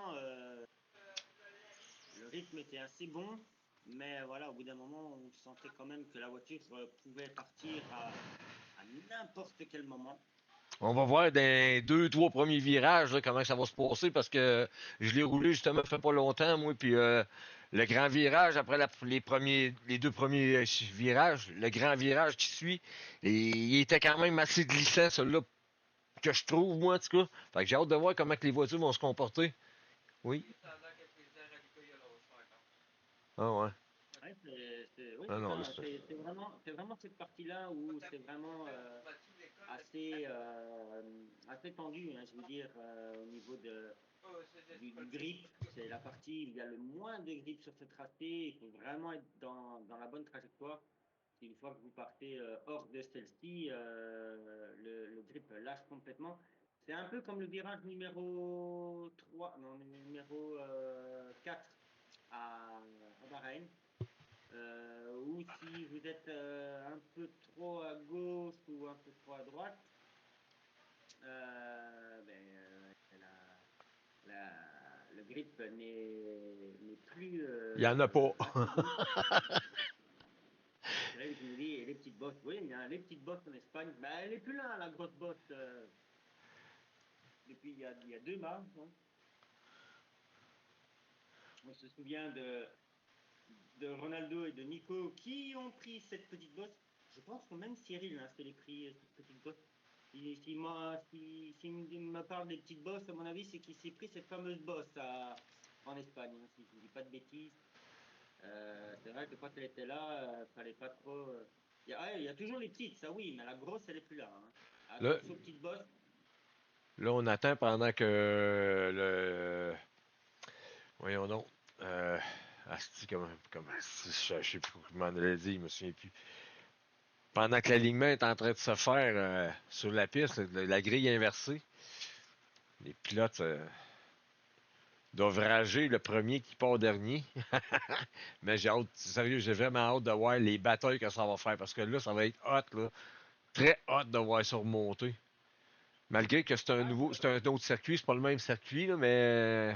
le rythme était assez bon, mais voilà, au bout d'un moment, on sentait quand même que la voiture pouvait partir à n'importe quel moment. On va voir dans les 2, 3 premiers virages là, comment ça va se passer parce que je l'ai roulé justement il fait pas longtemps, moi, puis le grand virage, après les 2 premiers virages, le grand virage qui suit, il était quand même assez glissant, celui-là, que je trouve, moi, en tout cas. Fait que j'ai hâte de voir comment que les voitures vont se comporter. Oui. Ah ouais. Ouais, oui, Ah c'est non, là, ça. c'est... C'est vraiment cette partie-là où c'est vraiment assez, assez tendu, hein, je veux dire, au niveau du grip. C'est la partie où il y a le moins de grip sur ce tracé. Il faut vraiment être dans la bonne trajectoire. Une fois que vous partez hors de celle-ci, le grip lâche complètement. C'est un peu comme le virage numéro 3, non, numéro 4 à Bahreïn, ou si vous êtes un peu trop à gauche ou un peu trop à droite, le grip n'est plus Il y en a pas. assez bon. C'est vrai que je me dis, et les petites bosses, oui, il y a les petites bosses en Espagne, ben, elle n'est plus là, la grosse bosse, depuis il y a 2 mois. Hein. On se souvient de Ronaldo et de Nico qui ont pris cette petite bosse. Je pense que même Cyril hein, s'est pris cette petite bosse. Si me parle des petites bosses, à mon avis, c'est qu'il s'est pris cette fameuse bosse en Espagne, hein, si je ne dis pas de bêtises. C'est vrai que quand elle était là, fallait pas trop. Il y a toujours les petites, ça oui, mais la grosse, elle est plus là. Hein. Là, Attention, petite bosse. là, on attend pendant que le... Voyons donc. Asti, je sais plus comment on l'a dit, je me souviens plus. Pendant que l'alignement est en train de se faire sur la piste, la grille inversée, les pilotes doivent rager le premier qui part dernier. Mais j'ai hâte, sérieux, j'ai vraiment hâte de voir les batailles que ça va faire parce que là, ça va être hot, là. Très hot de voir ça remonter. Malgré que Ah, c'est un autre circuit, c'est pas le même circuit, là, mais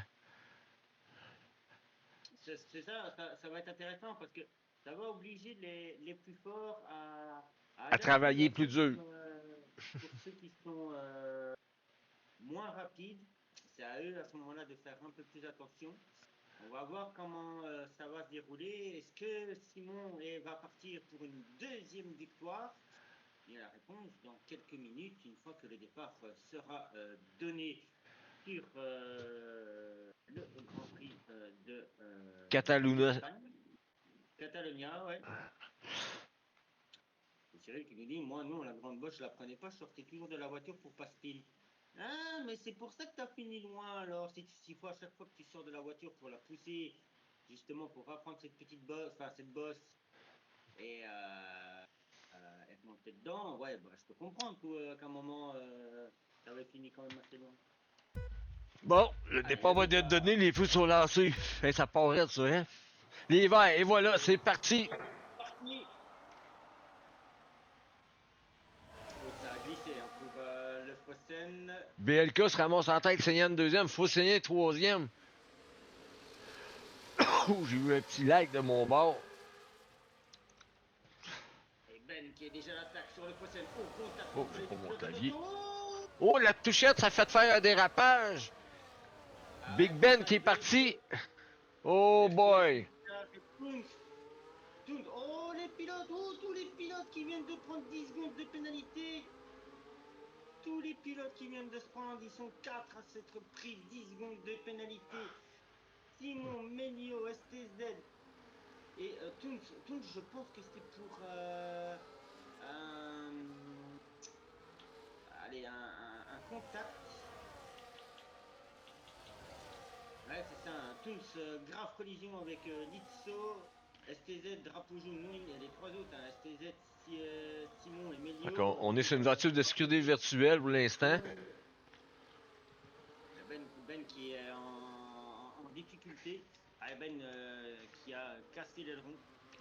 c'est ça, ça va être intéressant parce que ça va obliger les plus forts à à adapter travailler leur plus rythme dur. pour ceux qui sont moins rapides. C'est à eux à ce moment-là de faire un peu plus attention. On va voir comment ça va se dérouler. Est-ce que Simon va partir pour une deuxième victoire? Et la réponse dans quelques minutes, une fois que le départ sera donné sur le Grand Prix Cataluna. d'Espagne. Catalonia, ouais. C'est Cyril qui nous dit, moi non, la grande bosse, je la prenais pas, je sortais toujours de la voiture pour pas spin. Ah, mais c'est pour ça que tu as fini loin alors. S'il faut à chaque fois que tu sors de la voiture pour la pousser, justement pour reprendre cette petite bosse, enfin cette bosse, et monter dedans, ouais, bah, je peux comprendre qu'à un moment, ça avait fini quand même assez loin. Bon, le Allez, départ le va être donné, départ. les feux sont lancés. Hey, ça paraît, ça, hein? Les verts, et voilà, c'est parti. Parti. Oh, ça a glissé hein, pour le Fossen. BLK se ramasse en tête, Seigneur deuxième, faut saigner troisième. Oh, j'ai eu un petit lag de mon bord. Et Ben qui est déjà à l'attaque sur le Fossen. Au contact Oh, entre j'ai les pas deux mon pilotes. clavier. Attention! Oh, la touchette, ça fait faire un dérapage. Ah Big ouais, Ben qui est contact parti. Oh boy. Oh, les pilotes! Oh, tous les pilotes qui viennent de prendre 10 secondes de pénalité! Tous les pilotes qui viennent de se prendre, ils sont 4 à s'être pris 10 secondes de pénalité. Simon, Melio, STZ, Et Toons, je pense que c'était pour un, allez, un contact. Ouais, c'est ça, un Toons, grave collision avec Litso, STZ, Drapeau jaune, Nouine et les trois autres, hein, STZ, Simon et Donc, on, Melio on est sur pour une voiture de Drapeau sécurité rouge. virtuelle pour l'instant. Ben qui est en difficulté. Ah, Ben qui a cassé l'aileron.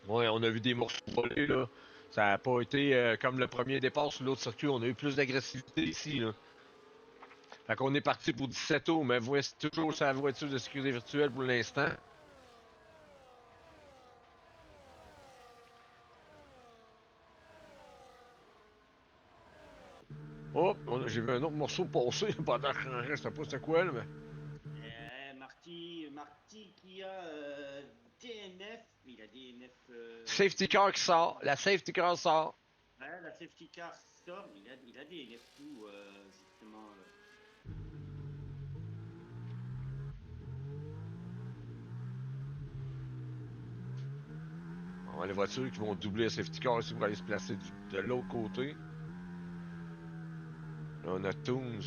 Ouais, on a vu des morceaux volés, là. Ça n'a pas été comme le premier départ sur l'autre circuit. On a eu plus d'agressivité ici, là. Fait qu'on est parti pour 17 tours, mais voici toujours sa voiture de sécurité virtuelle pour l'instant. Oh, j'ai vu un autre morceau passer pendant que je sais pas c'était quoi, là, mais... Marty qui a DNF, il a DNF Safety car qui sort. La safety car sort. ouais, la safety car sort, mais il a DNF tout, justement. On va les voitures qui vont doubler la safety car ici pour aller se placer de l'autre côté. Là, on a Toons.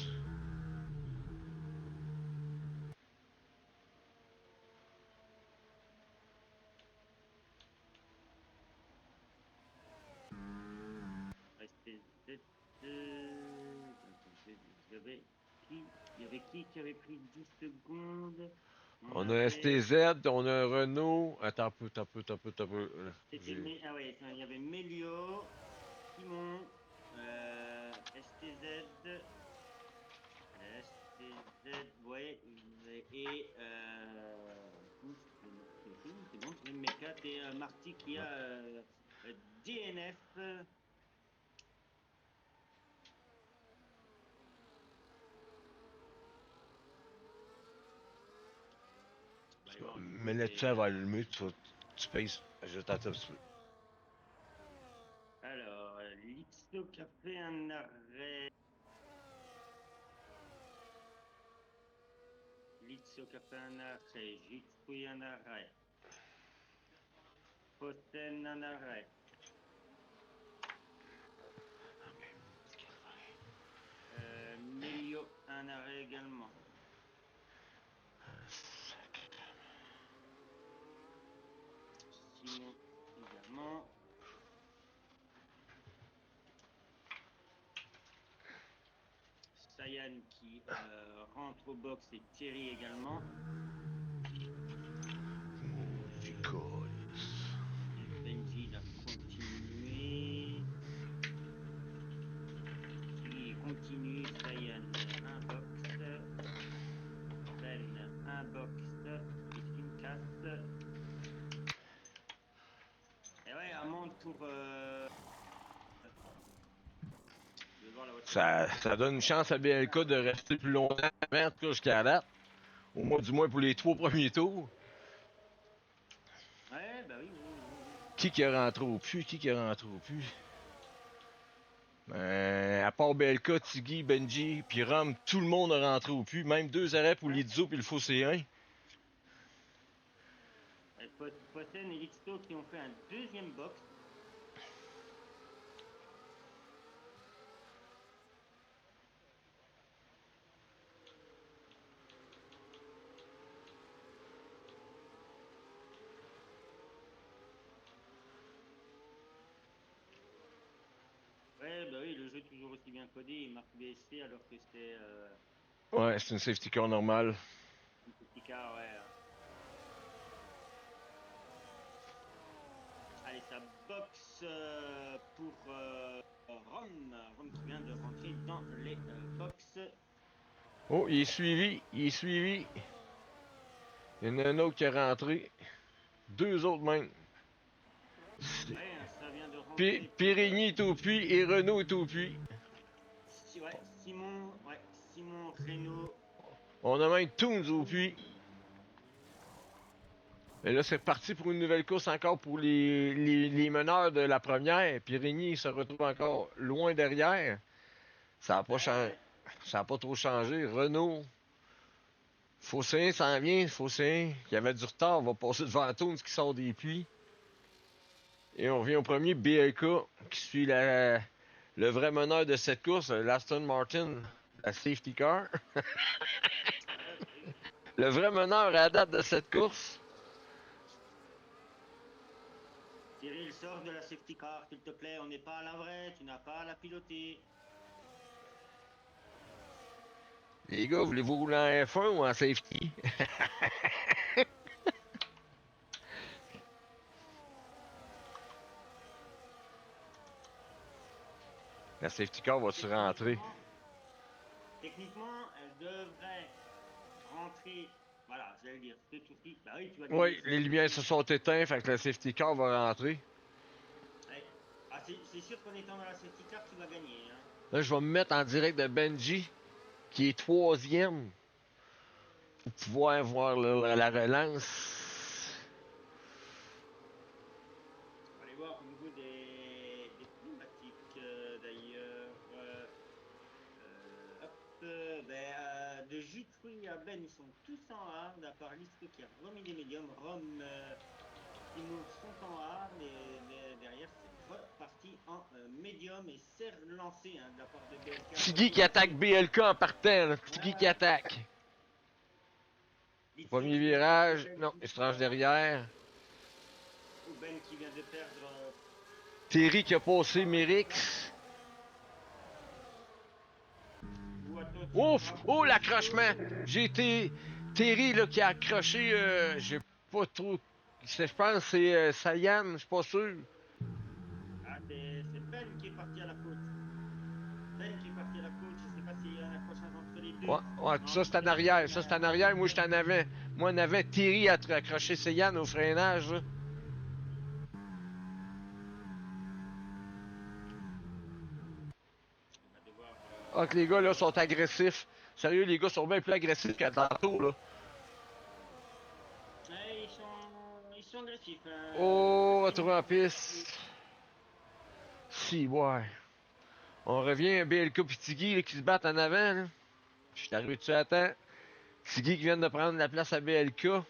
STZ, il y avait qui avait pris 10 secondes? On On a avait. STZ, on a un Renault. Attends un peu, attends un peu, attends un peu, attends un peu. Ah ouais, il y avait Melio, Simon, STZ, ouais, et c'est bon, c'est mes 4 et Marty qui a DNF. Bah, bon, du coup, Mais là-dessus, c'est. elle va allumer, tu payes. Je t'attends un petit peu. Alors, Lixo qui a fait un arrêt. Lizio che fa un arrêt, Jitsu un arrêt, Posten un arrêt, Melio un arrêt également, Simon également, Sayan qui rentre au box et Thierry également. Et Benji il a continué. Thierry continue, Sayan un box, Ben un box, il se casse. Et ouais, amende pour. Je vais voir la voiture de Ben. Ça donne une chance à BLK de rester plus longtemps, en tout cas jusqu'à la date. Au moins, du moins pour les 3 premiers tours. Ouais, bah oui, oui, oui, oui. Qui est rentré au puits? Qui est rentré au puits? À part BLK, Tiggy, Benji, puis Rom, tout le monde a rentré au puits. Même 2 arrêts pour Ouais. Lizzo puis le faux C1. Poten et Lixto qui ont fait un deuxième box. Ouais, bah oui, le jeu est toujours aussi bien codé. Il marque BSC alors que c'était Ouais, c'est une safety car normale. un petit car, ouais. Allez, ça box pour Rom. Rom qui vient de rentrer dans les box. Oh, il est suivi. Il est suivi. Il y en a un autre qui est rentré. 2 autres même. Ouais, ça vient de rentrer pour. Périgny est au puits et Renault est au puits. Ouais, Simon Reynaud. On a même Toons au puits. Et là, c'est parti pour une nouvelle course encore pour les meneurs de la première. Périgny se retrouve encore loin derrière. Ça n'a pas changé. Ouais, Ça n'a pas trop changé. Renault. Fosséen s'en vient. Fosséen, qui avait du retard, va passer devant Toons qui sort des puits. Et on revient au premier, BLK, qui suit le vrai meneur de cette course, l'Aston Martin, la safety car. Le vrai meneur à la date de cette course. Cyril, sors de la safety car, s'il te plaît. On n'est pas à la vraie, tu n'as pas à la piloter. Les gars, voulez-vous rouler en F1 ou en safety? La safety car va-tu rentrer? Techniquement, elle devrait rentrer. Voilà, j'allais dire, c'est tout. Bah oui, tu vas gagner. Oui, les lumières se sont éteintes, fait que la safety car va rentrer. Ouais. Ah, c'est sûr qu'en étant dans la safety car, tu vas gagner. Hein. Là, je vais me mettre en direct de Benji, qui est troisième, pour pouvoir voir la relance. On va aller voir au niveau des pneumatiques, d'ailleurs. De jus de fruits à Ben, ils sont tous en hard, à part Lisco qui a remis des médiums. Rome, Timour sont en hard, et derrière, c'est reparti en médium, et c'est relancé hein, de la part de BLK. Tiggy qui attaque BLK en partant, là. Tiggy qui attaque. Litzo Premier qui vient de perdre virage, Ben non, qui il se tranche derrière. ou Ben qui vient de perdre. Terry qui a passé Mérix. Ou attention, Ouf! Oh, l'accrochement! J'ai été. Terry là, qui a accroché, j'ai pas trop. Je pense que c'est Sayan, je suis pas sûr. Ah, c'est Ben qui est parti à la faute. Ben qui est parti à la faute. Je sais pas s'il y a un accrochage entre les Ouais, deux. ouais, Non, ça il c'est en semble arrière. qu'il Ça c'est en a. arrière. Moi, j'étais en avant. Moi, en avant. Terry a accroché Sayan au freinage. Là. Il va devoir. Ah, que les gars là sont agressifs. Sérieux, les gars sont bien plus agressifs qu'à tantôt. Là. Ouais, ils sont agressifs. Oh, retour en Simon. piste. Si, ouais. On revient à BLK et Tiggy là, qui se battent en avant. Là. Je suis arrivé dessus à temps. Tiggy qui vient de prendre la place à BLK. Ouais,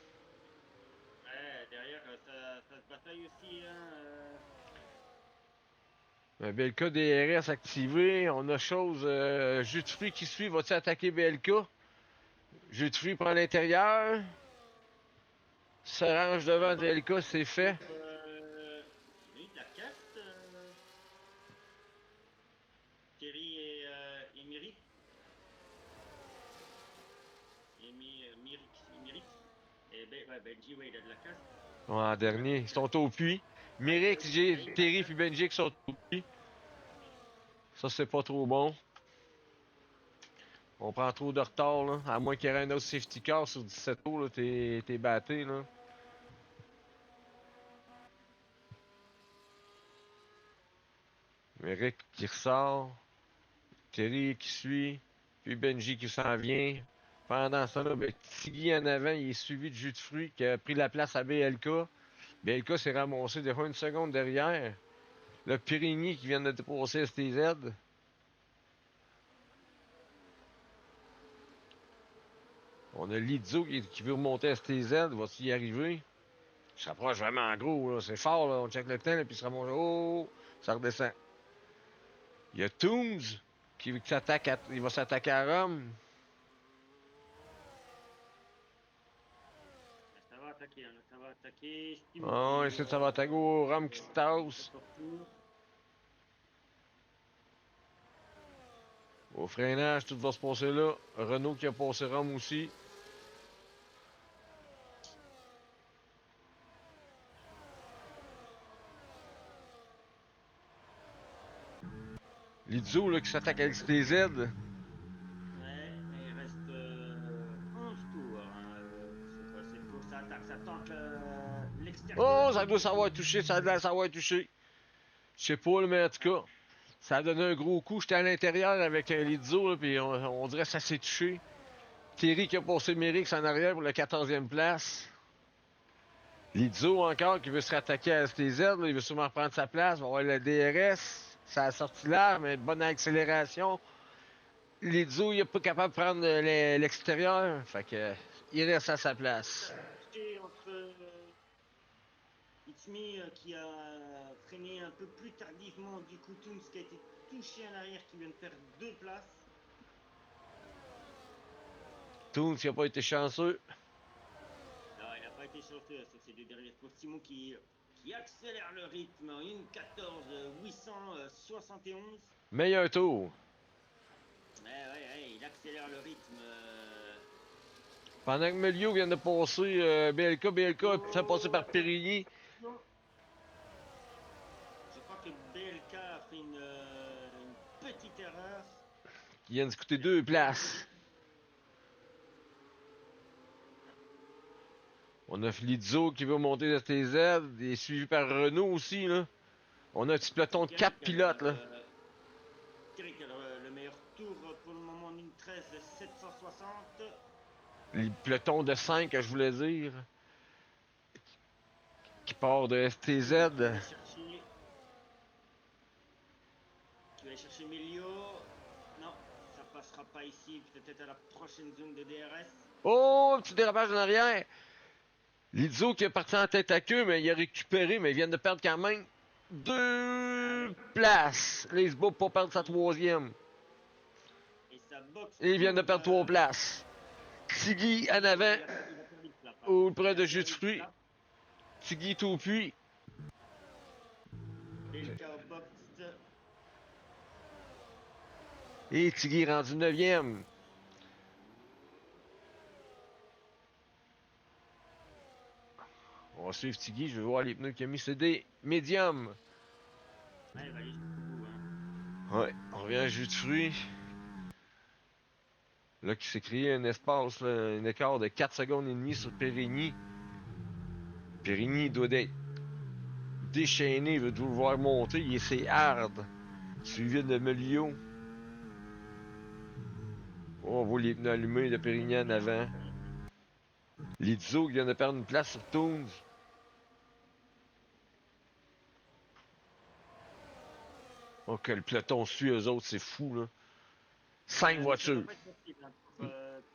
derrière, ça se bataille aussi. Hein, Un BLK DRS activé. On a chose. Jus de fruits qui suit. Va-tu attaquer BLK? Jus de fruits prend l'intérieur. Se range devant BLK, c'est fait. Oui, de la casse. Thierry et Miri. Mirix. Et ouais, Benji, ouais, il a de la casse. En dernier, ils sont au puits. Mirix, Terry et Benji qui sont au puits. Ça, c'est pas trop bon. On prend trop de retard, là. À moins qu'il y ait un autre safety car sur 17 tours, là, t'es batté, là. Mirix qui ressort. Terry qui suit. Puis Benji qui s'en vient. Pendant ça, là, ben, Tiggy en avant, il est suivi de jus de fruits qui a pris la place à BLK. BLK s'est ramassé des fois une seconde derrière. Le Périgny qui vient de dépasser STZ. On a Lizzo qui veut remonter à STZ. Va-t-il y arriver? Il se rapproche vraiment en gros. Là. C'est fort. Là. On check le temps. Là, puis il se remonte. Oh! Ça redescend. Il y a Tooms qui il va s'attaquer à Rome. Ça va attaquer, hein, ça va attaquer. Stimo Oh, qui. ici, ça va attaquer au Rome qui se tasse. Au freinage, tout va se passer là. Renault qui a passé Rome aussi. Lizzo là, qui s'attaque à LTZ. Ouais, mais il reste 11 tours. Hein, c'est quoi cette course? Ça attaque, ça tente Oh, l'extérieur. ça doit savoir toucher. Ça doit savoir toucher. Je sais pas, mais en tout cas, ça a donné un gros coup. J'étais à l'intérieur avec Lizzo, puis on dirait que ça s'est touché. Thierry qui a passé Mérix en arrière pour la 14e place. Lizzo encore qui veut se rattaquer à STZ. Là, il veut sûrement reprendre sa place. Il va avoir le DRS. Ça a sorti là, mais une bonne accélération. Lizzo, il est pas capable de prendre l'extérieur. Fait que il reste à sa place. Ça a touché entre Smith qui a freiné un peu plus tardivement. Du coup, Toons qui a été touché en arrière, qui vient de perdre 2 places. Toons qui n'a pas été chanceux. Non, il n'a pas été chanceux sur ces 2 dernières courses. Simon qui accélère le rythme. 1,14 871. Meilleur tour. Ouais, il accélère le rythme. Pendant que Melio vient de passer BLK fait passer par Périgny. Attention. Je crois que BLK a fait une petite erreur. Il vient de coûter 2 places. On a Flizzo qui veut monter de STZ. Il est suivi par Renault aussi, là. On a un petit peloton de 4 pilotes, là. Thierry qui a le meilleur tour pour le moment, 1,13 760. Le peloton de 5, je voulais dire. Qui part de STZ. Qui va aller chercher Melio. Non, ça passera pas ici. Peut-être à la prochaine zone de DRS. Oh, un petit dérapage en arrière. Lizzo qui est parti en tête à queue, mais il a récupéré, mais il vient de perdre quand même 2 places. Là, il se bat pour perdre sa 3e. Et ça boxe. Et il vient de perdre 3 places. Tiggy en avant. Ou près de jus de fruits. Tiggy tout puits. Et Tiggy rendu 9e. On va suivre Tiggy. Je vais voir les pneus qu'il a mis. C'est des médiums. Ouais, il va aller jusqu'au bout. Ouais, on revient à jus de fruits. Là, qui s'est créé un espace, là, un écart de 4 secondes et demie sur Périgny. Périgny doit être déchaîné, il veut toujours le voir monter. Il est hard. Suivi de Melio. Oh, on voit les pneus allumés de Périgny en avant. Lizzo qui vient de perdre une place sur Toons. Oh, que le peloton suit eux autres, c'est fou, là. 5 voitures. Ça doit pas être possible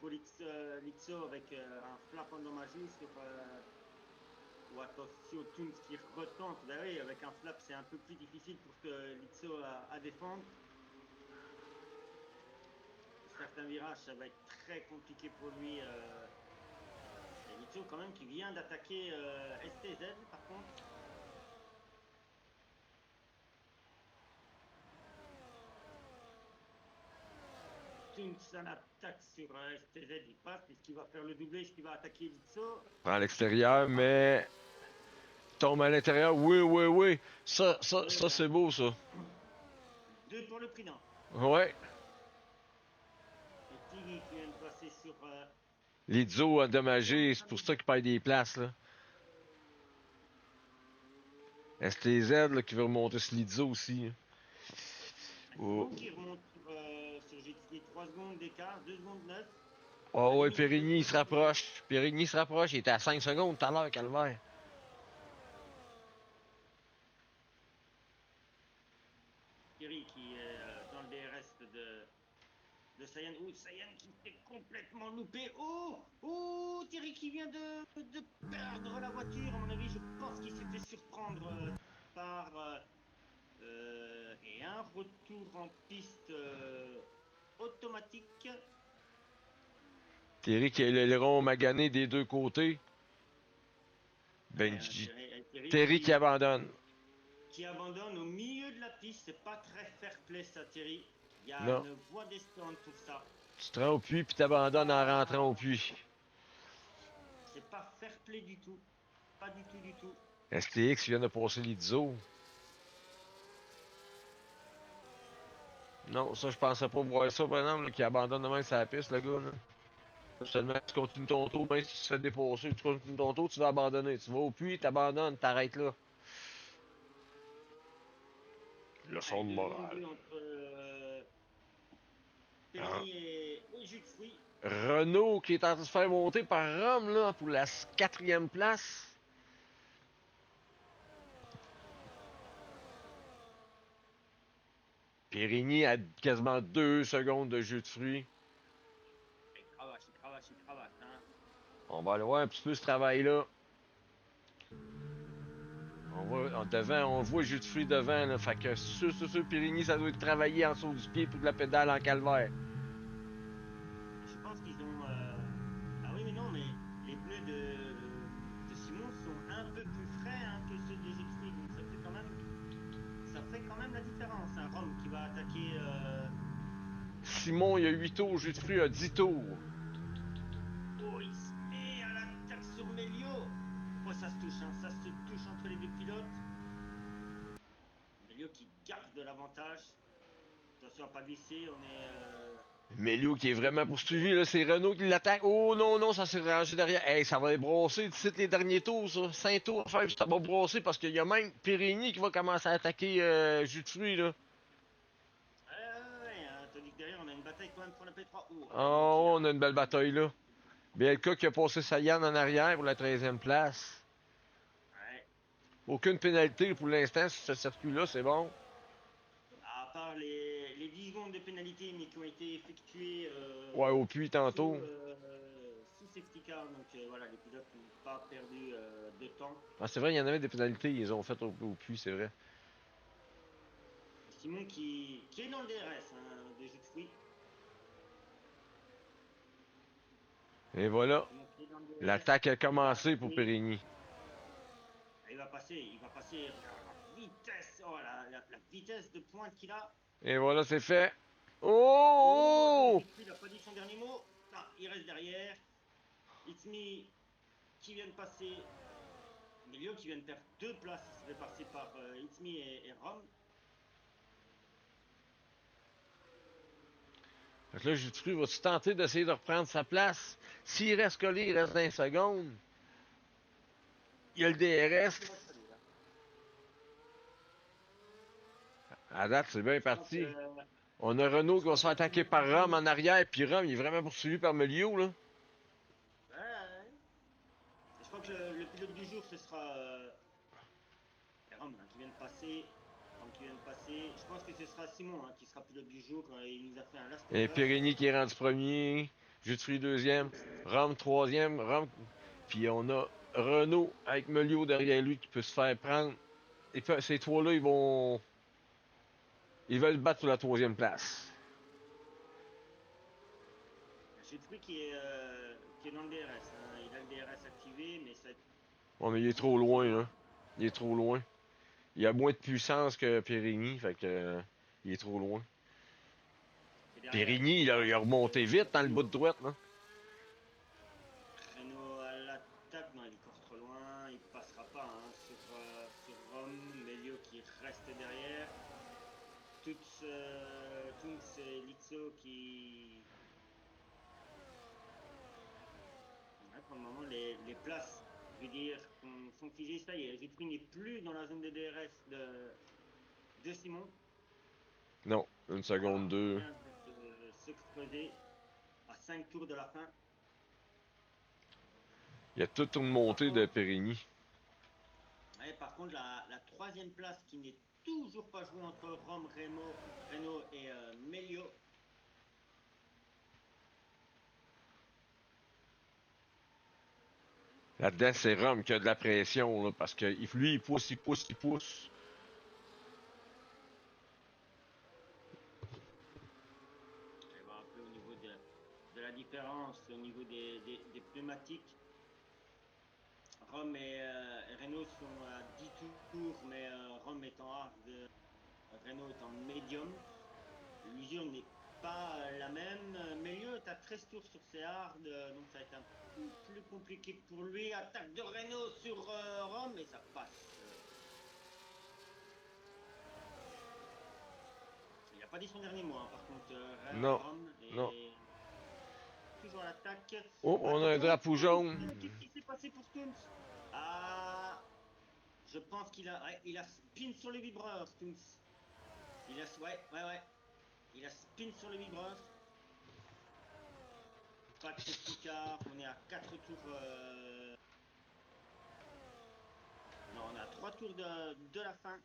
pour Lixo avec un flap endommagé sur. Ou attention, Toons qui retente. Ben oui, avec un flap, c'est un peu plus difficile pour que Lixo à défendre. Certains virages, ça va être très compliqué pour lui. Et Lixo, quand même, qui vient d'attaquer STZ, par contre. Toons en attaque sur STZ, il passe. Est-ce qu'il va faire le doublé? Est-ce qu'il va attaquer Lixo? À l'extérieur, mais tombe à l'intérieur. Oui. Ça c'est beau, ça. 2 pour le prudent. Ouais. Et Tiggy qui vient de passer sur. Lizzo endommagé, c'est pour ça qu'il perd des places, là. STZ, là, qui veut remonter sur Lizzo aussi. Oh. Qui remonte sur J3, 3 secondes d'écart, 2 secondes 9. Oh ouais, Périgny se rapproche. Périgny se rapproche. Il était à 5 secondes tout à l'heure, Calvaire. Thierry qui est dans le DRS de Sayan. Oh, Sayan qui s'est complètement loupé. Oh, Thierry qui vient de perdre la voiture. À mon avis, je pense qu'il s'est fait surprendre par. Et un retour en piste automatique. Thierry qui a l'aileron magané des deux côtés. Benji. Thierry qui abandonne. Qui abandonne au milieu de la piste. C'est pas très fair play, ça, Thierry. Il y a une voie descente pour ça. Tu te rends au puits puis t'abandonnes en rentrant au puits. C'est pas fair play du tout. Pas du tout. STX vient de passer Lizzo. Non, ça, je pensais pas voir ça, par exemple, qui abandonne de même sa piste, le gars, là. Seulement, tu continues ton tour, même si tu te fais dépasser, tu continues ton tour, tu vas abandonner. Tu vas au puits, t'abandonnes, t'arrêtes là. Leçon de morale. Entre Périgny et Jus de fruits. Renault qui est en train de se faire monter par Rome, là, pour la 4e place. Périgny a quasiment 2 secondes de jus de fruits. Il cravache, hein. On va aller voir un petit peu ce travail-là. Devant, on voit le jus de fruits devant, là. Fait que sur Périgny, ça doit être travaillé en dessous du pied pour de la pédale en calvaire. Je pense qu'ils ont. Ah oui, mais non, mais les pneus de Simon sont un peu plus frais hein, que ceux de jus de fruits, donc ça fait quand même la différence. Un Rome qui va attaquer. Simon, il y a 8 tours, jus de fruits a 10 tours. Oh, il se met à l'attaque sur Melio. Oh, ça se touche, hein, ça se touche entre les deux pilotes. Melio qui garde de l'avantage. Attention à pas glisser, on est. Mélio qui est Melio vraiment qui. poursuivi, là, c'est Renault qui l'attaque. Oh non, non, ça s'est rangé derrière. Hey, ça va être brossé d'ici les derniers tours, ça. 5 tours à faire, puis ça va brosser parce qu'il y a même Périgny qui va commencer à attaquer jus de fruits, là. Ouais, hein, tandis que derrière, on a une bataille quand même pour la P3. Oh, Melio qui Oh, a. on a une belle bataille, là. Bielka qui a passé Sayan en arrière pour la 13e place. Ouais. Aucune pénalité pour l'instant sur ce circuit-là, c'est bon. À part les 10 secondes de pénalité, mais qui ont été effectuées Ouais, au puits tantôt. sous safety car. Donc voilà, les pilotes n'ont pas perdu de temps. Ah, c'est vrai, il y en avait des pénalités, ils ont fait au puits, c'est vrai. Simon qui est dans le DRS hein, de jus de fruits. Et voilà. Simon qui est dans le DRS. L'attaque a Il va commencé pour attaquer. Périgny. Il va passer, il va passer. Regarde la vitesse, oh, la vitesse de pointe qu'il a. Et voilà, c'est fait. Oh, Oh! attention, il n'a pas dit son dernier mot. Non, il reste derrière. It's me qui vient de passer. Melio qui vient de perdre 2 places. Il se fait passer par It's me et Rome. Fait que là, Jutru va-tu tenter d'essayer de reprendre sa place? S'il reste collé, il reste 20 secondes. Il y a le Je pense DRS. qu'il reste allé là. À date, c'est bien Je pense que, parti. On a Renault qui je va se pense faire que attaquer Simon par Rome continue. en arrière, puis Rome, il est vraiment poursuivi par Melio, là. Ouais, ouais. Je crois que le pilote du jour, ce sera Rome hein, qui vient de passer. Rome qui vient de passer. Je pense que ce sera Simon hein, qui sera pilote du jour. Il nous a fait un last Et offer. Périgny qui est rendu premier. Jutru deuxième. Rome troisième. Rome. Puis on a Renault avec Melio derrière lui qui peut se faire prendre. Et puis, ces trois-là, ils vont. Ils veulent battre sur la troisième place. J'ai le qui est dans le DRS. Hein. Il a le DRS activé, mais ça. Bon, mais il est trop loin, là. Il est trop loin. Il a moins de puissance que Périgny, fait que il est trop loin. C'est derrière. Périgny, il a remonté vite dans le bout de Renault. droite, là. Renault à l'attaque. Non, il est encore trop loin. Il passera pas hein, sur Rome. Melio qui reste derrière. Tunks et Lizzo qui. Ouais, pour le moment, les places, je veux dire, sont figées. Ça y est, Vitry n'est plus dans la zone de DRS de Simon. Non, une seconde Waouh, deux. vient de se creuser à 5 tours de la fin. Il y a toute une Par montée de contre, Périgny. ouais, par contre la troisième place qui n'est toujours pas jouée entre Rome, Renault et Melio. Là-dedans, c'est Rome qui a de la pression, là, parce que lui, il pousse, il pousse, il pousse. On va voir un peu au niveau de la différence, au niveau des pneumatiques. Rome et Renault sont à 10 tours, mais Rome est en hard, Renault est en médium. L'usure n'est pas la même. Melio est à 13 tours sur ses hard, donc ça va être un peu plus compliqué pour lui. Attaque de Renault sur Rome, et ça passe. Il n'a pas dit son dernier mot, hein, par contre, Non, Rome non. est toujours à l'attaque. Oh, on a un Attention, drapeau Toons, jaune. qu'est-ce qui s'est passé pour Toons? Ah, je pense qu'il a spin sur le vibreur, Toons. Ouais. Il a spin sur le vibreur. Pas de safety car. On est à 4 tours. Non, on est à 3 tours de la fin.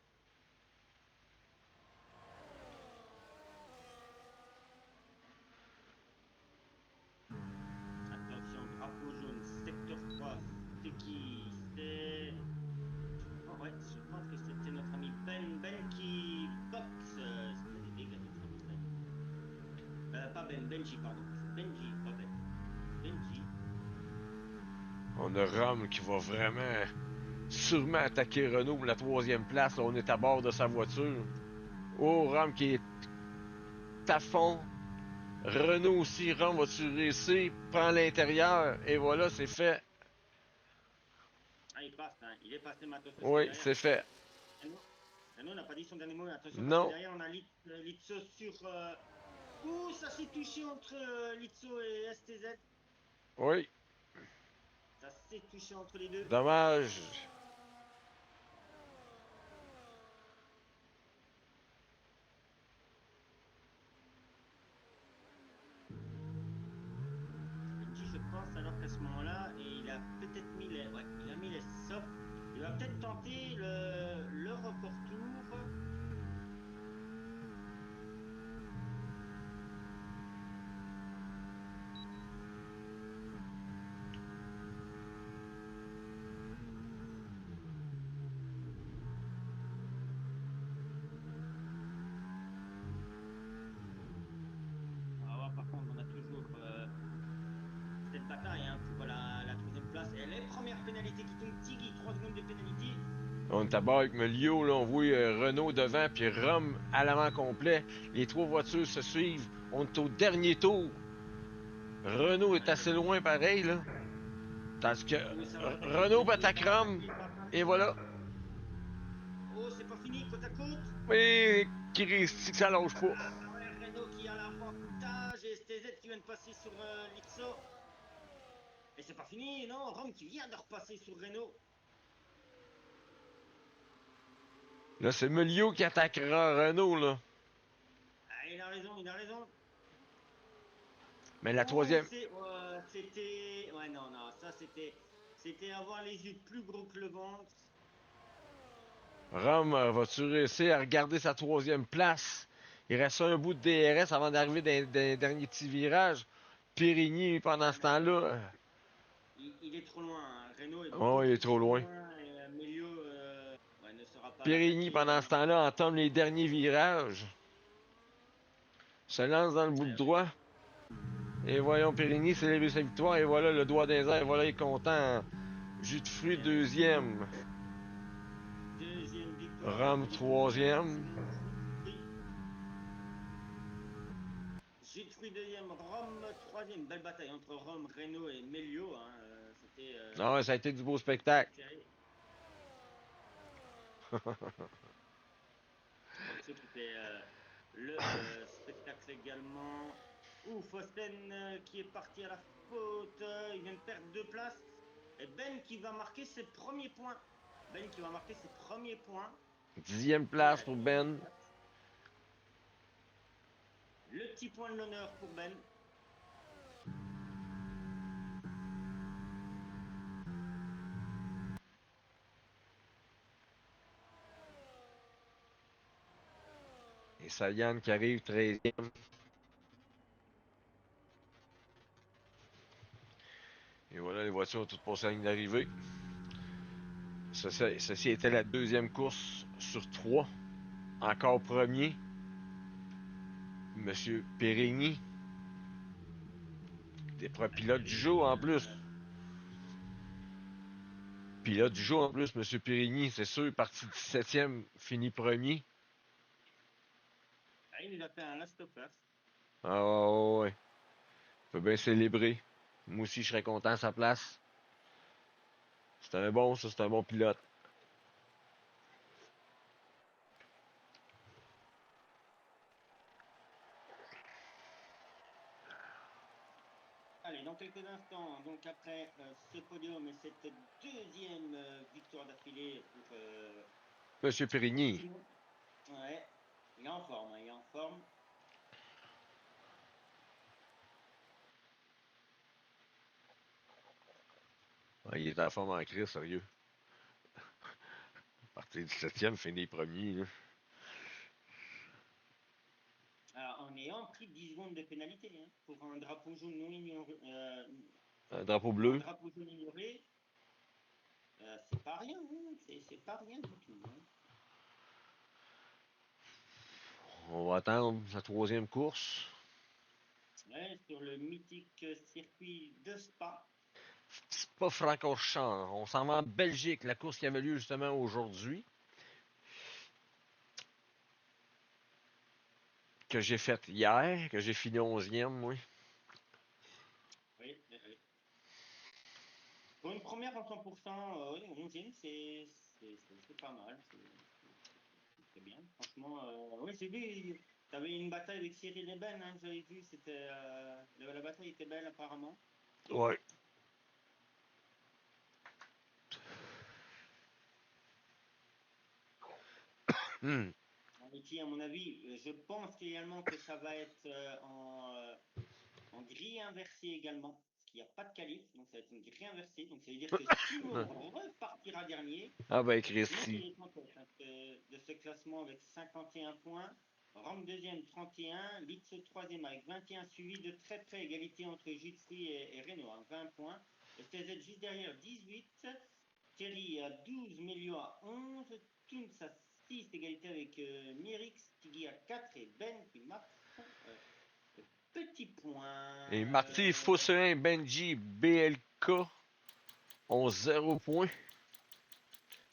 Attention, drapeau jaune, secteur 3. C'est qui? C'est. Oh, ouais, je crois Benji, pardon. C'est Benji, pas Ben. Benji. On a Rome qui va vraiment sûrement attaquer Renault pour la troisième place. Là, on est à bord de sa voiture. Oh, Rome qui est à fond. Renault aussi, Rome va-tu réussir? Prend l'intérieur. Et voilà, c'est fait. Ah, il passe, hein. Il est passé Matos aussi Oui, derrière. c'est fait. Renault, Renault n'a pas dit son dernier mot. Attention, parce que Non. derrière, on a Litso sur. Ouh, ça s'est touché entre Litso et STZ. Oui. Ça s'est touché entre les deux. Dommage. Benji, je pense alors qu'à ce moment-là, et il a peut-être mis les. Ouais, il a mis les softs. Il va peut-être tenter le report tour. On va voir, par contre, on a toujours cette bataille hein, pour la troisième place. Et les premières pénalités qui tombent. Tiggy, 3 secondes de pénalité. On est à bord avec Melio, là, on voit Renault devant, puis Rome à l'avant complet. Les trois voitures se suivent. On est au dernier tour. Renault est assez loin pareil, là. Tandis que Oh, ça va attaquer. Renault Melio est attaque en train Rome. de. Est en train de- Et voilà. Oh, c'est pas fini, côte à côte. Et qui réussit que ça lâche pas. Ah ouais, Renault qui a l'avantage et STZ qui vient de passer sur Lizzo. Et c'est pas fini, non? Rome qui vient de repasser sur Renault. Là, c'est Melio qui attaquera Renault, là. Ah, il a raison, il a raison. Mais la Oh, troisième, c'était. Ouais, non, non, ça c'était. C'était avoir les yeux plus gros que le ventre. Rome va-tu réussir à regarder sa troisième place? Il reste un bout de DRS avant d'arriver dans les derniers petits virages. Périgny, pendant Ouais, ce mais temps-là, il est trop loin, hein. Renault est oh, il est beaucoup trop trop loin. loin et Melio ouais, ne sera pas à Périgny, l'attaquer. pendant ce temps-là, entame les derniers virages. Se lance dans le bout de Ouais, droit. Et voyons Périgny célébrer sa victoire. Et voilà le doigt des airs. Et voilà, il est content. Jus de fruits, eh ouais. deuxième. Deuxième victoire Rome, d'affilée pour troisième. Jus de fruits deuxième, Rome troisième. Belle bataille entre Rome, Renault et Melio. Hein. C'était Ah ouais, ça a été du beau spectacle. serré. Comme ça, c'était le spectacle également. Ouh, Fosten qui est parti à la faute. Il vient de perdre 2 places. Et Ben qui va marquer ses premiers points. Ben qui va marquer ses premiers points. Dixième Et place la pour 10e Ben. place. Le petit point de l'honneur pour Ben. Et Sayan qui arrive treizième. Et voilà, les voitures ont toutes passé la ligne d'arrivée. Ceci était la deuxième course sur trois. Encore premier, Monsieur Périgny, des Ah, pilote du Périgny, jour en plus. Pilote du jour en plus, Monsieur Périgny, c'est sûr, parti 17e, fini premier. il nous a fait un last of us. Ah ouais, ouais. Peut bien célébrer. Moi aussi, je serais content à sa place. C'est un bon, ça, c'est un bon pilote. Allez, dans quelques instants, donc après ce podium et cette deuxième victoire d'affilée pour Monsieur Périgny. Simon. Ouais, il est en forme, hein, il est en forme. Ouais, il est en forme en crise, sérieux. Parti 17e, fini premier. Là. Alors, en ayant pris 10 secondes de pénalité hein, pour un drapeau jaune non ignoré, Un drapeau pour un bleu. drapeau jaune ignoré, c'est pas rien, hein, c'est pas rien du tout. Hein. On va attendre sa troisième course. Ouais, Ouais, sur le mythique circuit de Spa. Spa-Francorchamps. On s'en va en Belgique, la course qui avait lieu justement aujourd'hui, que j'ai faite hier, que j'ai fini 11e, moi. Oui, oui, oui. Pour une première en 100%, oui, 11e, c'est pas mal. C'est bien. Franchement, oui, j'ai vu, tu avais une bataille avec Cyril Eben, hein, j'avais vu, la bataille était belle apparemment. Ouais. Hmm. Et qui, à mon avis, je pense également que ça va être en grille inversée également, parce qu'il n'y a pas de qualif, donc ça va être une grille inversée. Donc ça veut dire que Simon repartira dernier. Ah ben, Sinon, Christy. il est en tête hein, de ce classement avec 51 points. Rome deuxième, 31. Litzo troisième avec 21, suivi de très près égalité entre Jutfree et Renault, hein, 20 points. STZ juste derrière, 18. Thierry à 12, Melio à 11. Toons à 6, égalité avec Mirix. Tigui à 4 et Ben qui marque son petit point. Et Marty Fosselin, Benji, BLK ont 0 points.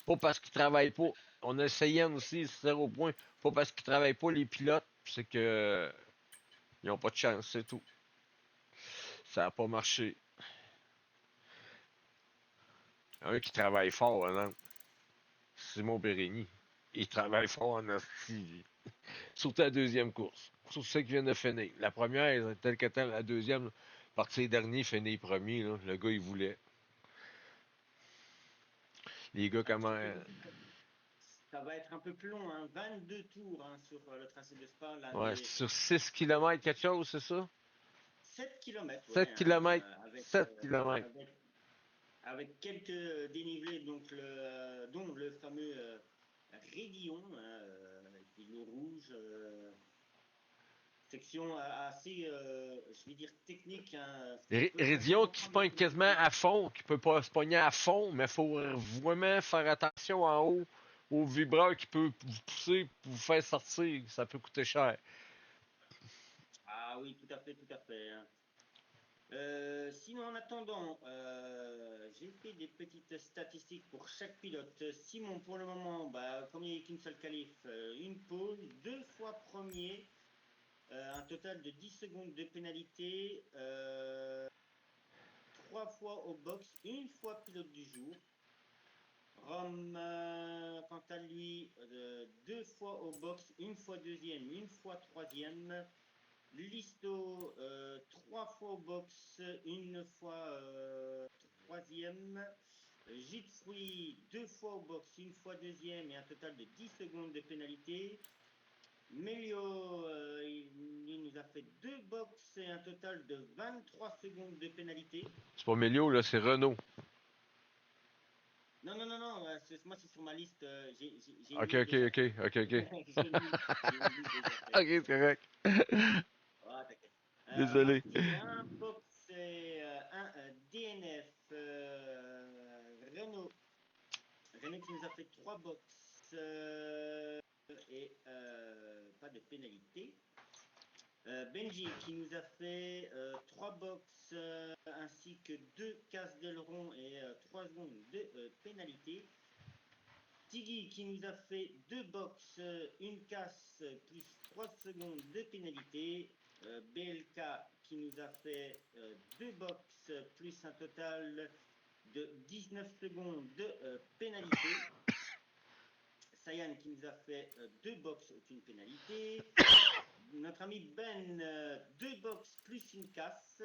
Pas parce qu'ils travaillent pas. On a essayé aussi, 0 points. Pas parce qu'ils travaillent pas, les pilotes. C'est que ils n'ont pas de chance, c'est tout. Ça n'a pas marché. Un qui travaille fort, hein, Simon Périgny. Il travaille fort en asti. Surtout la deuxième course. Surtout celle qui vient de finir. La première, telle que telle, la deuxième, partir dernier, finir premier. Là. Le gars, il voulait. Les gars, comment. Ça va être un peu plus long, hein. 22 tours hein, sur le tracé de Spa, l'un Ouais, des sur 6 km quelque chose, c'est ça? 7 km, ouais, 7 km. hein, 7 km. avec quelques dénivelés, donc dont le fameux Raidillon, hein, qui est le rouge, section assez, je vais dire technique, hein, ce qui peut Rédion facilement qui se prendre le pogne quasiment pénalité. à fond, qui peut pas se pogner à fond, mais il faut vraiment faire attention en haut au vibreur qui peut vous pousser, vous faire sortir. Ça peut coûter cher. Ah oui, tout à fait, tout à fait. Hein. Sinon, en attendant, j'ai fait des petites statistiques pour chaque pilote. Simon, pour le moment, bah, comme il n'y a qu'une seule qualif, une pole, 2 fois premier, un total de 10 secondes de pénalité, 3 fois au box, 1 fois pilote du jour. Rome, quant à lui, 2 fois au box, 1 fois deuxième, 1 fois troisième. Listo, 3 fois au box, 1 fois troisième. Jitfree, 2 fois au box, 1 fois deuxième et un total de 10 secondes de pénalité. Melio, il nous a fait 2 box et un total de 23 secondes de pénalité. C'est pas Mélio, là, c'est Renault. Non, non, non, non, moi c'est sur ma liste, j'ai une Ok, liste ok, déjà ok, faite. ok, ok. J'ai une liste déjà faite. Ok, c'est correct. Ah, t'inquiète. Désolé. Marty, un box et un DNF. Renault. Renault qui nous a fait 3 box et pas de pénalité. Benji qui nous a fait 3 box ainsi que 2 casses d'aileron et 3 secondes de pénalité. Tiggy qui nous a fait 2 box, une casse plus 3 secondes de pénalité. BLK qui nous a fait 2 box plus un total de 19 secondes de pénalité. Sayan qui nous a fait 2 box, aucune pénalité. Notre ami Ben, 2 box plus une casse.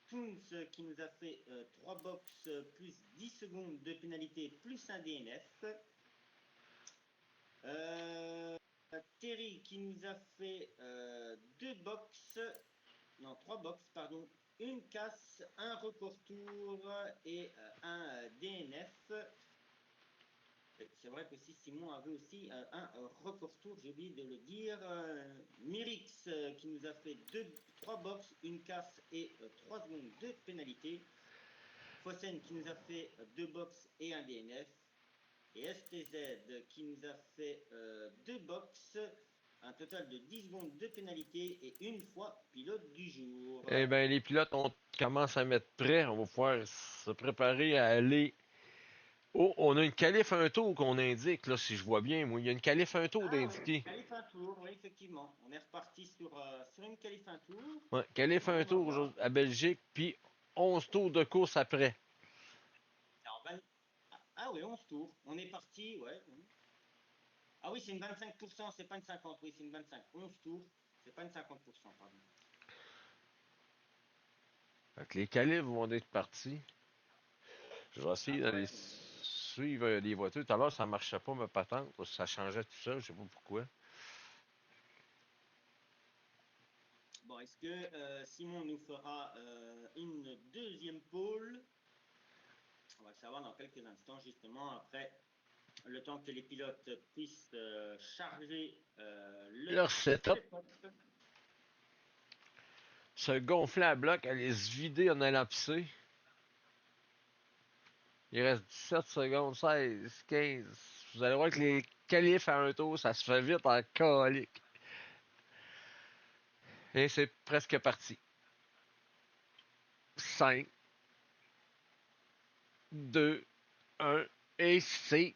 Toons qui nous a fait 3 box plus 10 secondes de pénalité plus un DNF. Terry qui nous a fait 2 box, non 3 box, pardon, une casse, un record tour et un DNF. C'est vrai que si Simon avait aussi un record tour, j'ai oublié de le dire. Mirix qui nous a fait 3 box, une casse et 3 secondes de pénalité. Fossen qui nous a fait 2 box et un DNF. Et STZ qui nous a fait 2 box un total de 10 secondes de pénalité et une fois pilote du jour. Eh bien, les pilotes, on commence à mettre prêt. On va pouvoir se préparer à aller. Oh, on a une qualif un tour qu'on indique, là, si je vois bien. Moi, il y a une qualif un tour Ah oui, d'indiquer. qualif un tour, oui, effectivement. On est reparti sur une qualif un tour. Ouais, qualif Bon, un on va tour voir. à Belgique, puis 11 tours de course après. Alors, ah oui, 11 tours. On est parti, ouais. Ah oui, c'est une 25%, c'est pas une 50, oui, c'est une 25. 11 tours, c'est pas une 50%, pardon. Fait que les qualifs vont être partis. Je vais essayer Ah d'aller ouais. suivre les voitures. Tout à l'heure, ça marchait pas, ma patente. Ça changeait tout seul, je sais pas pourquoi. Bon, est-ce que Simon nous fera une deuxième pole? On va le savoir dans quelques instants, justement, après le temps que les pilotes puissent charger le Leur setup setup. se gonfler à bloc, aller se vider en allant pisser. Il reste 17 secondes, 16, 15. Vous allez voir que les qualifs à un tour, ça se fait vite en colique. Et c'est presque parti. 5, 2, 1, et c'est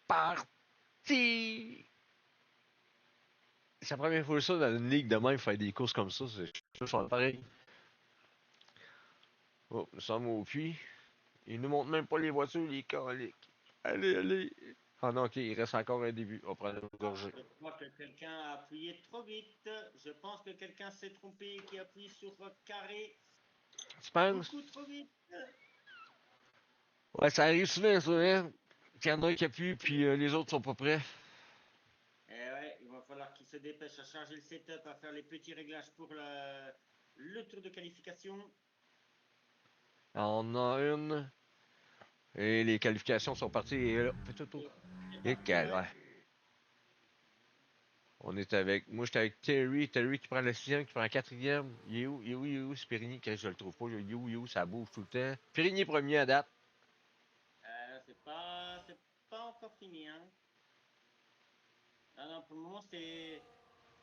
parti! C'est la première fois ça dans une ligue de même, faire des courses comme ça. C'est toujours pareil. Oh, nous sommes au puits. Ils nous montrent même pas les voitures, les coliques. Allez, allez! Ah non, ok, il reste encore un début. On prend une gorgée. Je crois que quelqu'un a appuyé trop vite. Je pense que quelqu'un s'est trompé et qui a appuyé sur carré Tu penses? beaucoup trop vite. Ouais, ça arrive souvent, ça, hein? Il y en a un qui appuie, puis les autres sont pas prêts. Et ouais, il va falloir qu'il se dépêche à charger le setup, à faire les petits réglages pour le tour de qualification. On a une. Et les qualifications sont parties. Et là, fais tout. C'est Et parti, calme. ouais. On est avec. Moi, j'étais avec Terry. Terry qui prend la sixième, qui prend la quatrième. Il est où? Il est où? Il est où? C'est Périgny. Je le trouve pas. Il est où? Il est où? Ça bouge tout le temps. Périgny premier à date. C'est pas encore fini, hein. Ah non, pour le moment,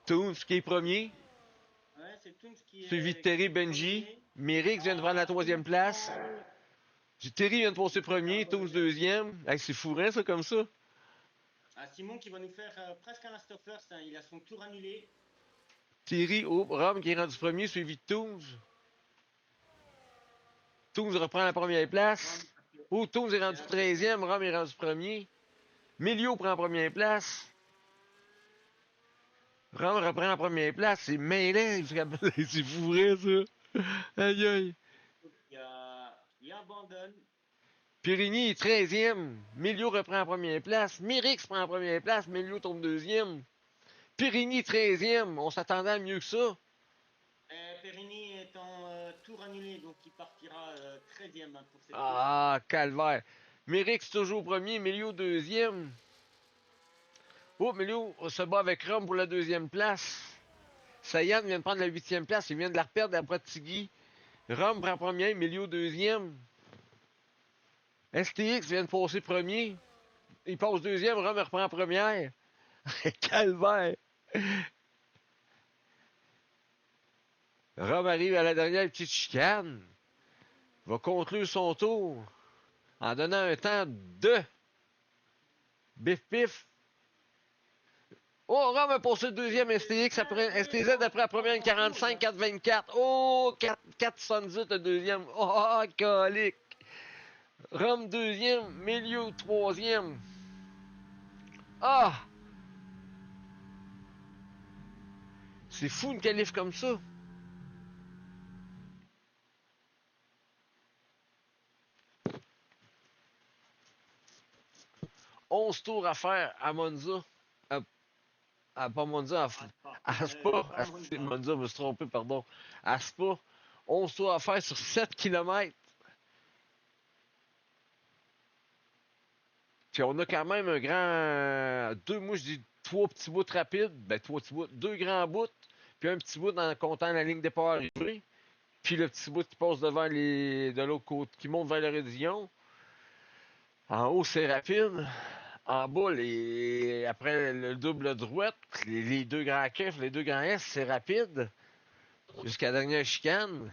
Toons qui est premier. ouais, c'est Toons Suivi de qui Terry est Benji. premier. Merix vient de prendre la Ah, Toons troisième qui place. prend le. Terry vient de Toons passer qui fait un premier. bon Toons relais. deuxième. Hey, c'est fourré, ça, comme ça. Ah, Simon qui va nous faire presque un last of first, hein. Il a son tour annulé. Terry, oh, Rome qui est rendu premier, suivi de Toons. Toons reprend la première place. Rom, parce que Oh, Toons est c'est rendu la deuxième. 13e. Rome est rendu premier. Milio prend la première place. Rome reprend la première place. C'est mêlé. C'est fourré, ça. Aïe, aïe. Qui abandonne. Périgny est 13e. Milio reprend la première place. Mirix prend la première place. Milio tombe deuxième. Périgny 13e. On s'attendait à mieux que ça. Perini est en tour annulé, donc il partira 13e hein, pour cette course. Ah, calvaire. Mirix toujours premier. Milio deuxième. Oh, Milio se bat avec Rome pour la deuxième place. Sayan vient de prendre la huitième place. Il vient de la reperdre après Tigui. Rome prend premier. Milio deuxième. STX vient de passer premier. Il passe deuxième. Rome reprend première. Calvaire. Rome arrive à la dernière petite chicane. Va conclure son tour en donnant un temps de bif pif. Oh, Rome a passé le deuxième STX après, STZ après la première 45, 424. Oh, 478 le deuxième. Oh, colique. Rome deuxième, Milieu troisième. Ah! C'est fou une qualif comme ça. 11 tours à faire à Monza. Pas Monza, à Spa. Pas Monza, je me suis trompé, pardon. À Spa. 11 tours à faire sur 7 km. Puis on a quand même un grand. Moi je dis 3 petits bouts rapides. Ben, 3 petits bouts. 2 grands bouts. Puis un petit bout en comptant la ligne départ arrivée. Puis le petit bout qui passe devant de l'autre côté, qui monte vers le Rédillon. En haut, c'est rapide. En bas, après le double droite, les deux grands F, les deux grands S, c'est rapide. Jusqu'à la dernière chicane.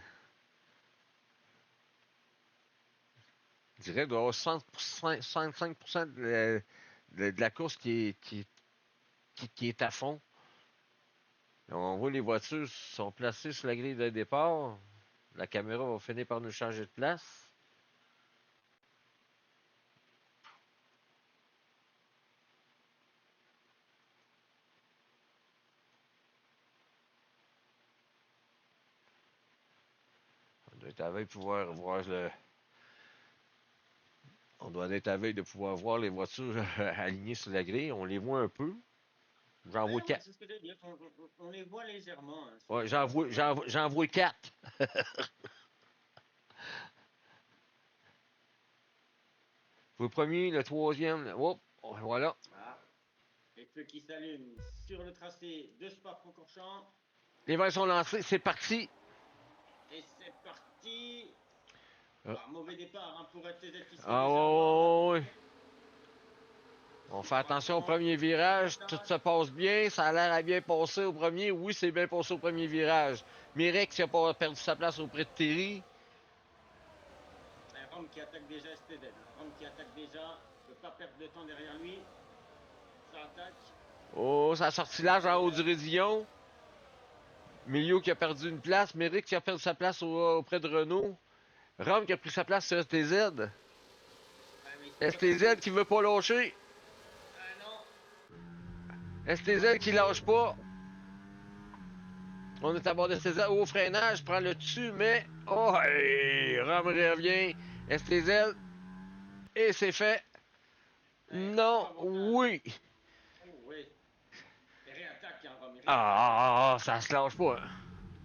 Je dirais qu'il doit y avoir 65% de la course qui est à fond. On voit les voitures sont placées sur la grille de départ. La caméra va finir par nous changer de place. On doit être à veille de pouvoir voir On doit être à veille de pouvoir voir les voitures alignées sur la grille. On les voit un peu. J'en vois Ouais, ouais, quatre. c'est ce que j'allais dire. On les voit légèrement. Hein, Ouais, sur j'en vois quatre. Le premier, le troisième. Hop, voilà. Ah, les feux qui s'allument sur le tracé de Spa-Francorchamps. Les verres sont lancés, c'est parti. Et c'est parti. Ah, Bah, mauvais départ hein, pour FTZ qui se met ah, déjà à voir ouais, ouais, ouais. maintenant. On fait attention au Franchement, premier virage. Tout virage. se passe bien. Ça a l'air à bien passer au premier. Oui, c'est bien passé au premier virage. Mirex n'a pas perdu sa place auprès de Terry. Rome qui attaque déjà STZ. Hein. Rome qui attaque déjà. Ne peut pas perdre de temps derrière lui. Ça attaque. Oh, ça a sorti large en haut du Rédillon. Milio qui a perdu une place. Mirex qui a perdu sa place auprès de Renault. Rome qui a pris sa place sur STZ. Ouais, mais ils sont pas STZ passés. qui veut pas lâcher. Ah non. STZ qui lâche pas. On est à bord de STZ au freinage, prend le dessus, mais. Oh, hey, Rome revient. STZ. Et c'est fait. Ouais, Non, bravo. oui. Oh, oui. Il réattaque, hein, Rome. Il réattaque. Ça se lâche pas.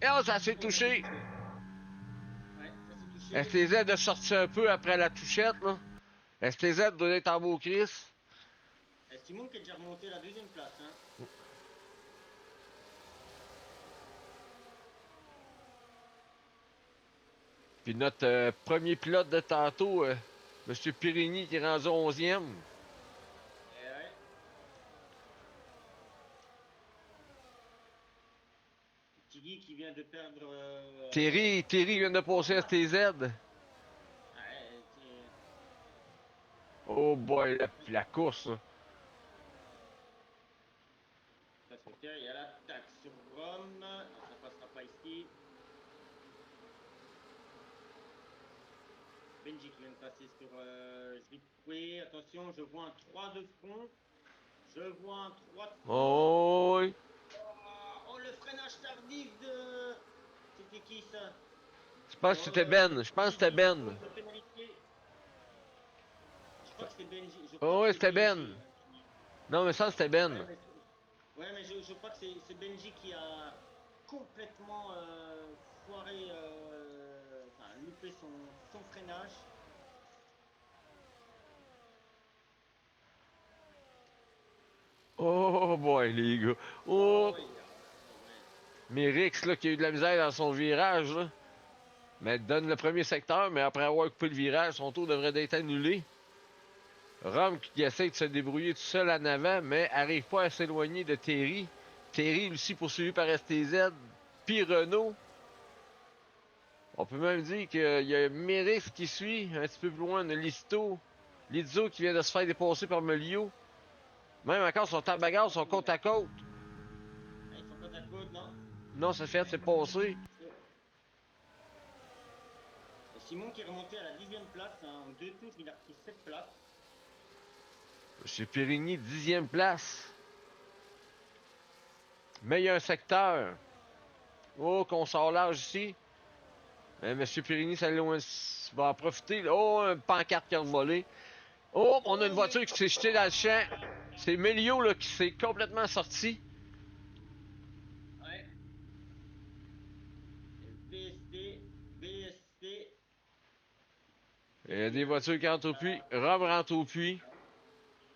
Et oh, ça s'est Oh, ça s'est touché. touché. Ouais, ça s'est touché. STZ a sorti un peu après la touchette, là. STZ doit être en beau Chris. Simon qui est déjà remonté à la deuxième place. Hein. Puis notre premier pilote de tantôt, M. Pirini, qui est rendu 11e. Et ouais. Tiggy qui vient de perdre. Terry vient de passer STZ. Ouais, Oh boy, la course, là. parce que Terry, il y a l'attaque sur Rome. Non, ça passera pas ici. Benji qui vient de passer sur Zwickwe. Attention, je vois un 3 de front. Je vois un 3 de front. Oh, oui. Oh, le freinage tardif de. C'était qui ça? Je pense que Oh c'était là là, Ben. Je pense que c'était 18 Ben. secondes de pénalité. Je crois que c'est Benji. Je crois Oh, que oui, c'est c'était Benji. Ben. Non, mais ça, c'était Ben. Ouais, mais je crois que c'est Benji qui a complètement foiré, enfin loupé son freinage. Oh boy, les gars. Oh, Oh, ouais, ouais. Mérix, là, qui a eu de la misère dans son virage, là. Mais donne le premier secteur, mais après avoir coupé le virage, son tour devrait être annulé. Rome qui essaie de se débrouiller tout seul en avant, mais arrive pas à s'éloigner de Terry. Terry, aussi, poursuivi par STZ, puis Renault. On peut même dire qu'il y a Mérix qui suit, un petit peu plus loin, de Listo. Lizzo qui vient de se faire dépasser par Melio. Même encore, son Ouais, c'est bagarre, pas son fini côte là. à côte. Ah, ils sont côte à côte, non? Non, c'est fait, c'est Ouais. passé. Et Simon qui est remonté à la 10e place, hein, en 2 tours, il a pris 7 places. Monsieur Périgny, 10e place. Meilleur secteur. Oh, qu'on sort large ici. Mais Monsieur Périgny, ça va en profiter. Oh, un pancarte qui a volé. Oh, on a une Oh oui! voiture qui s'est jetée dans le champ. C'est Melio là, qui s'est complètement sorti. Ouais. Et BSC, Il y a qui des voitures qui rentrent au puits. a Rob rentre au puits.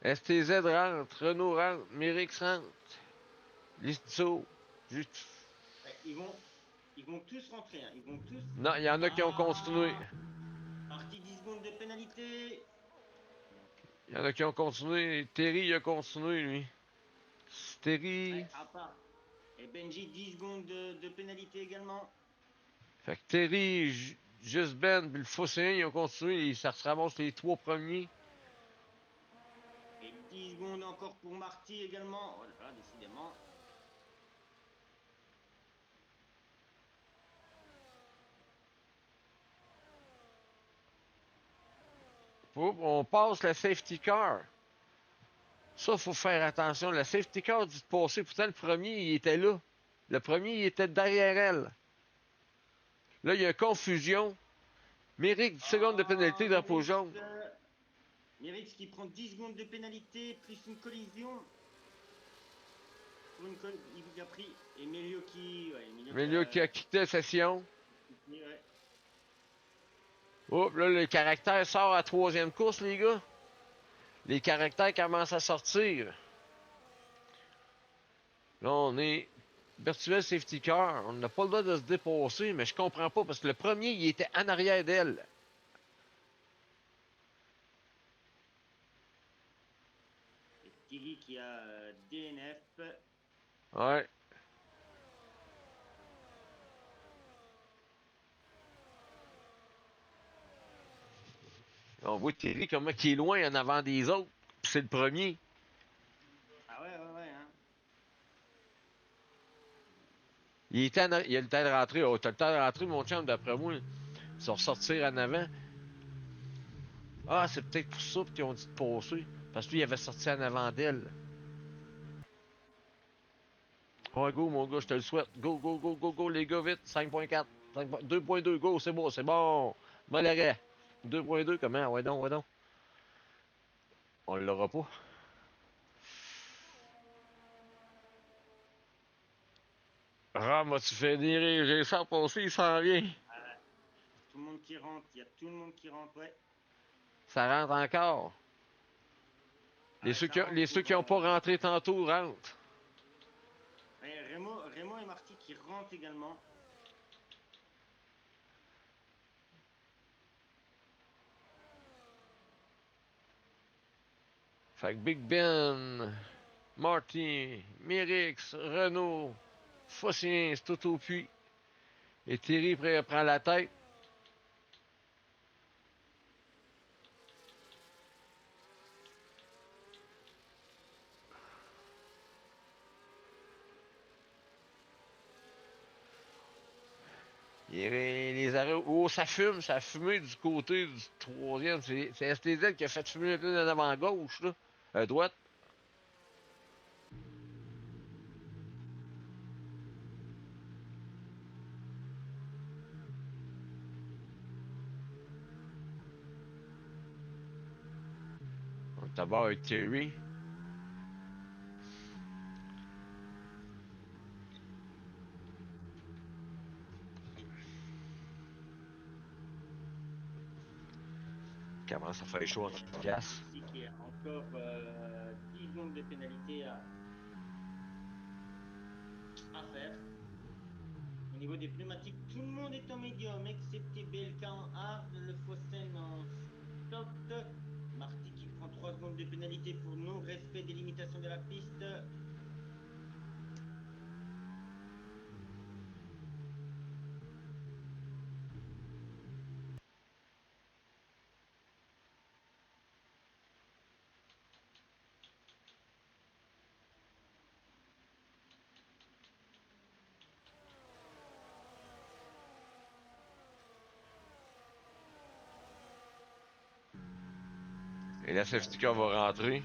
STZ rentre. Renault rentre. Mérix rentre. Listo. Juste... ouais, ils vont tous rentrer, hein, ils vont tous. Non, il y en a qui ont continué. Ah! Partie 10 secondes de pénalité. Il y en a qui ont continué. Terry il a continué, lui. Terry. Ouais, à part. Et Benji, 10 secondes de pénalité également. Fait que Terry, juste Ben, puis le Fosséen, ils ont continué. Ça se ramasse les 3 premiers. Et 10 secondes encore pour Marty également. Oh là là, décidément. Oups, on passe la safety car. Ça, faut faire attention. La safety car dit de passer. Pourtant, le premier, il était là. Le premier, il était derrière elle. Là, il y a confusion. Méric, 10 secondes de pénalité, Ah, drapeau jaune. Mérix qui prend 10 secondes de pénalité, plus une collision. Pour une il a pris Emilio qui. Ouais, Emilio Mais là, qui a quitté la session. Ouais. Oups, là, le caractère sort à 3e course, les gars. Les caractères commencent à sortir. Là, on est virtuel safety car. On n'a pas le droit de se dépasser, mais je comprends pas parce que le premier, il était en arrière d'elle. Et Thierry qui a DNF. Ouais. On voit Thierry comment il est loin en avant des autres. Puis c'est le premier. Ah ouais, ouais, ouais. Hein. Il a le temps de rentrer. Oh, t'as le temps de rentrer, mon chum, d'après moi. Ils vont ressortir en avant. Ah, c'est peut-être pour ça qu'ils ont dit de passer. Parce que lui, il avait sorti en avant d'elle. Ouais, go, mon gars, je te le souhaite. Go, go, go, go, go, les gars, vite. 5.4. 2.2, go, c'est bon, c'est bon. Bon l'arrêt. 2.2, comment? Ouais, donc, ouais, donc. On l'aura pas. Ram, as-tu fait des j'ai ça passer, il s'en vient. Ah, tout le monde qui rentre, il y a tout le monde qui rentre, ouais. Ça rentre encore. Ah ouais, ça rentre Ceux pour. qui ont pas rentré tantôt rentrent. Ouais, Remo et Marty qui rentrent également. Fait que Big Ben, Marty, Mirix, Renault, Fossien, c'est tout au puits. Et Thierry prend la tête. Les arrêts. Oh, ça fume, ça a fumé du côté du 3e. C'est STZ qui a fait fumer un peu en avant gauche, là. À droite. On est d'abord avec Thierry. Commence à faire chaud en casse. Ici qui a encore 10 secondes de pénalité à faire. Au niveau des pneumatiques, tout le monde est en médium, excepté Belka en hard, le Fossen en soft. Marty qui prend 3 secondes de pénalité pour non-respect des limitations de la piste. Et la safety car va rentrer.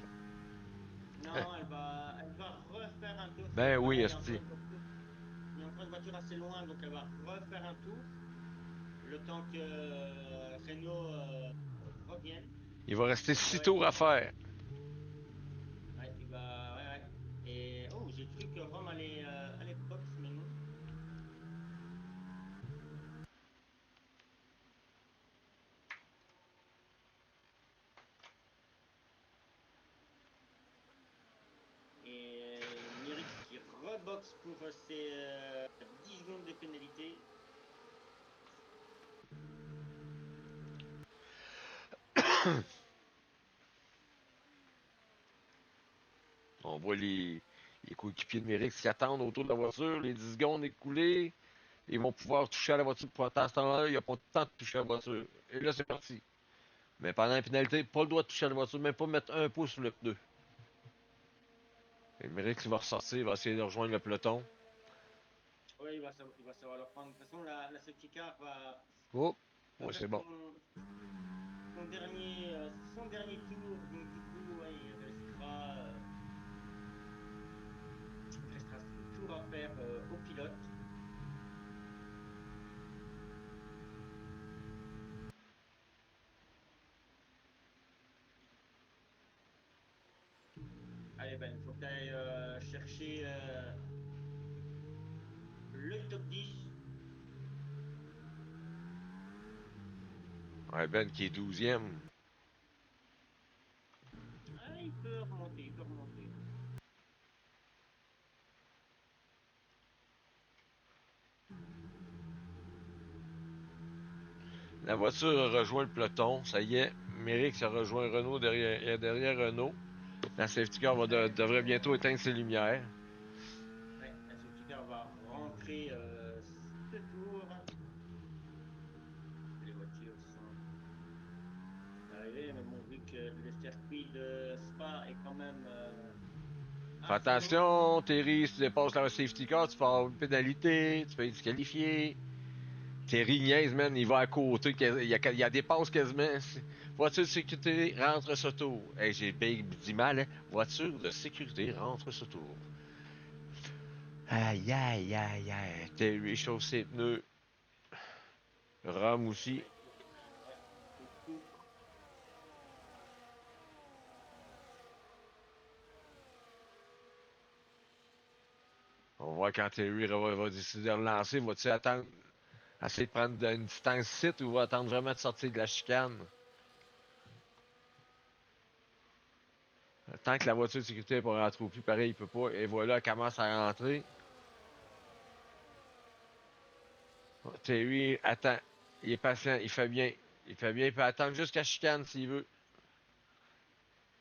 Non, elle va refaire un tour. Ben oui, Voilà, Esti. il y a encore une voiture assez loin, donc elle va refaire un tour. Le temps que Renault revienne. Il va rester Ouais, 6 ouais, tours à faire. ouais, il va, ouais, ouais. Et oh, j'ai cru que Rome allait box, mais non. Et Mirix qui reboxe pour ses 10 secondes de pénalité. On voit les coéquipiers de Mérix qui attendent autour de la voiture, les 10 secondes écoulées. Ils vont pouvoir toucher à la voiture pour à ce temps-là, il n'y a pas de temps de toucher à la voiture. Et là, c'est parti. Mais pendant la pénalité, pas le droit de toucher à la voiture, même pas mettre un pouce sur le pneu. Et Mérix va ressortir, il va essayer de rejoindre le peloton. Oui, il va savoir le prendre. De toute façon, la safety car Oh, va ouais, c'est faire bon. son dernier tour. Donc, du coup, ouais, il restera son tour à faire au pilote. Allez, Ben, il faut que tu ailles chercher le top 10. Ouais, Ben qui est 12e. Ah, il peut remonter, il peut remonter. La voiture a rejoint le peloton, ça y est. Mérix a rejoint Renault derrière Renault. La safety car devrait bientôt éteindre ses lumières. Ouais, la safety car va rentrer ce tour. Les voitures sont arrivées, mais bon, vu que le circuit de Spa est quand même Fais assez long. attention, Terry, si tu dépasses la safety car, tu peux avoir une pénalité, tu peux être disqualifié. Terry niaise, man, il va à côté, il dépasse quasiment. Voiture de sécurité, rentre ce tour. Hey, j'ai bien dit mal, hein? Voiture de sécurité, rentre ce tour. Aïe, aïe, aïe, aïe. Terry chauffe ses pneus. Rome aussi. Ouais, ouais, beaucoup. On va voir quand Terry va décider de relancer. Va-tu attendre, essayer de prendre une distance site ou va attendre vraiment de sortir de la chicane? Tant que la voiture de sécurité n'est pas rentrée au plus, pareil, il peut pas. Et voilà, elle commence à rentrer. Terry attend. Il est patient, il fait bien. Il fait bien, il peut attendre jusqu'à chicane s'il veut.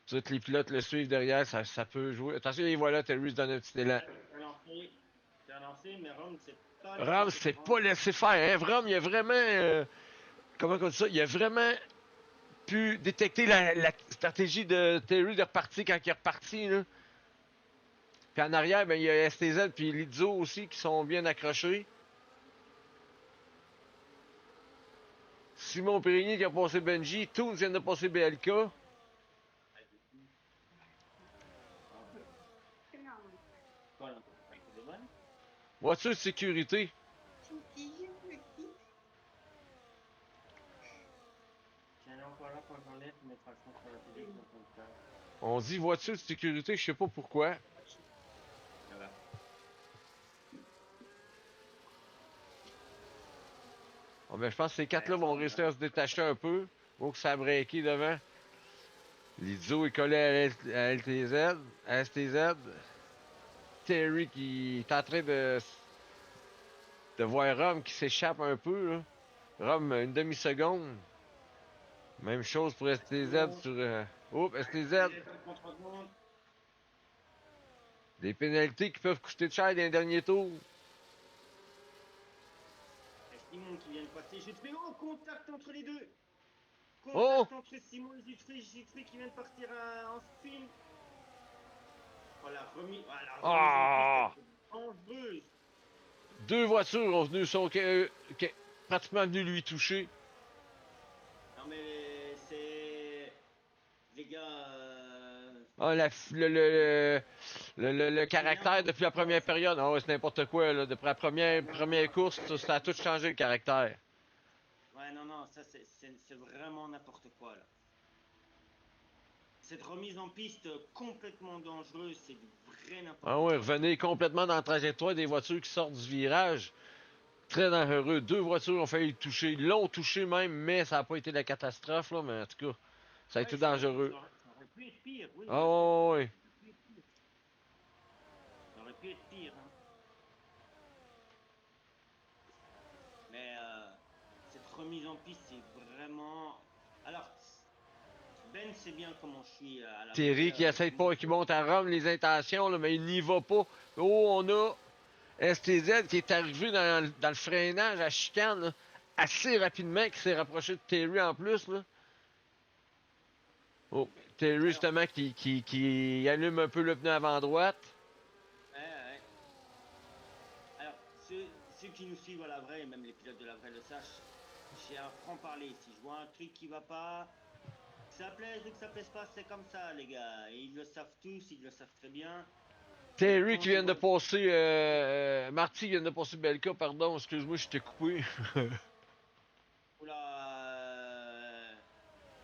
Tous les pilotes le suivent derrière, ça peut jouer. Attention, et voilà, Terry se donne un petit élan. C'est un lancé, mais Rome, c'est pas laissé Ram faire. s'est pas laissé faire, hein. Ram, il a vraiment. Comment on dit ça? Il a vraiment pu détecter la stratégie de Terry de repartir quand il est reparti. Là. Puis en arrière, ben, il y a STZ puis Lizzo aussi qui sont bien accrochés. Simon Périgny qui a passé Benji. Toons vient de passer BLK. Voilà, avec le domaine. Voiture de sécurité. Tiens, là encore là, quand j'enlève, tu mettras le son sur la télé, tu m'entends pas. On dit voiture de sécurité, je sais pas pourquoi. Voilà. Oh, ben, je pense que ces Ouais, quatre-là vont Rome, réussir à se détacher un peu. Oh, que ça a breaké devant. Lizzo est collé à LTZ, à STZ. Terry qui est en train de voir Rome qui s'échappe un peu. Là. Rome, une demi-seconde. Même chose pour STZ bon. sur. Oups, STZ. Les contre-secondes. Des pénalités qui peuvent coûter cher dans les derniers tours. Et Simon qui vient de passer. J'ai fait contact entre les deux. Oh! Contact entre Simon et Siegfried qui vient de partir en spin. Oh, la remise en piste, elle Ah! était dangereuse. Deux voitures sont pratiquement venues lui toucher. Non, mais c'est. Les gars, Ah, le c'est caractère n'importe depuis la quoi. première période. Ah ouais, c'est n'importe quoi. Là. Depuis la première Non, course, ça a tout changé le caractère. ouais, non, ça c'est vraiment n'importe quoi là. Cette remise en piste complètement dangereuse, c'est du vrai Ah n'importe ouais, quoi. revenez complètement dans la trajectoire des voitures qui sortent du virage. Très dangereux. Deux voitures ont failli le toucher. Ils l'ont touché même, mais ça n'a pas été la catastrophe, là, mais en tout cas, ça a Ouais, été dangereux. ça aurait pu être pire, oui, Ah bien sûr. ouais. Ça aurait pu être pire. Ça aurait pu être pire, hein. Mais cette remise en piste, c'est vraiment. Alors, Ben Sayen sait bien comment je suis à la Terry qui essaie de pas, qui monte à Rome les intentions, là, mais il n'y va pas. Oh, on a STZ qui est arrivé dans le freinage à chicane là, assez rapidement, qui s'est rapproché de Terry en plus. Là. Oh, Terry Alors, justement qui allume un peu le pneu avant droite. ouais. Alors, ceux qui nous suivent à la vraie, et même les pilotes de la vraie le sachent, j'ai un franc-parler. Si je vois un truc qui va pas, que ça plaise ou que ça plaise pas, c'est comme ça, les gars. Et ils le savent tous, ils le savent très bien. Et Terry quand qui je vient de vois... passer, Marty vient de passer Belka, pardon, excuse-moi, je t'ai coupé. Oula,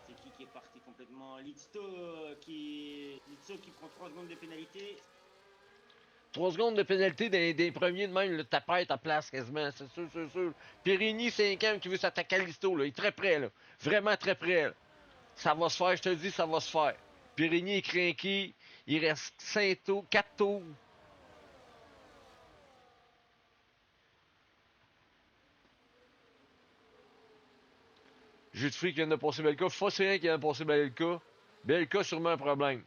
c'est qui est parti complètement? Litsto qui prend 3 secondes de pénalité. 3 secondes de pénalité des premiers de même, là, ta paire à place quasiment, c'est sûr, c'est sûr. Périni, 5e, qui veut s'attaquer à Listo, là. Il est très près, là. Vraiment très près, là. Ça va se faire, je te dis, ça va se faire. Périni est craqué. Il reste 5 tours, 4 tours. Jus de fruits qui vient de passer Belka. Fosséen qui vient de passer Belka. Belka, sûrement un problème.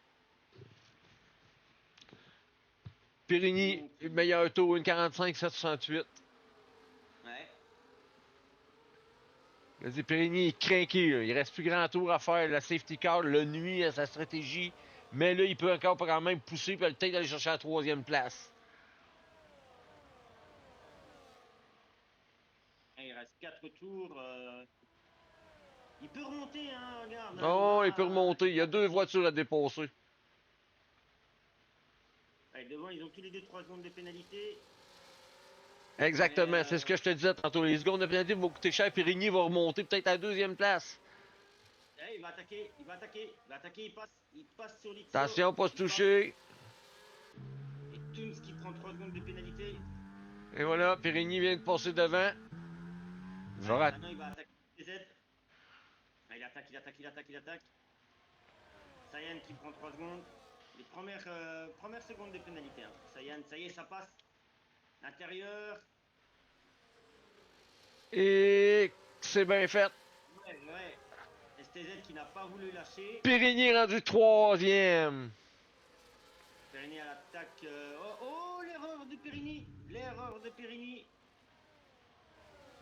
Périni, Donc, meilleur tour, une 45-768. ouais. Vas-y, Périni est craqué. Là. Il reste plus grand tour à faire. La safety car le nuit à sa stratégie. Mais là, il peut encore quand même pousser et peut-être aller chercher la 3e place. Il reste 4 tours. Il peut remonter, hein, regarde. Hein, Oh, il peut remonter. Il y a 2 attention. voitures à dépasser. Ouais, devant, ils ont tous les deux 3 secondes de pénalité. Mais Exactement, c'est ce que je te disais tantôt. Les secondes de pénalité vont coûter cher. Périgny va remonter peut-être à la 2e place. il va attaquer, il passe sur Lizzo. Attention, pas se Il passe. toucher. Et Toons qui prend 3 secondes de pénalité. Et voilà, Périgny vient de passer devant. Il va Ouais, rater. maintenant il va attaquer Z. Ah, il attaque. Sayan qui prend 3 secondes. Les premières secondes de pénalité hein, pour Sayan. Ça y est, ça passe. L'intérieur. Et c'est bien fait. Ouais. STZ qui n'a pas voulu lâcher. Périgny est rendu 3e. Perini à l'attaque. Oh, l'erreur de Perini. L'erreur de Perini.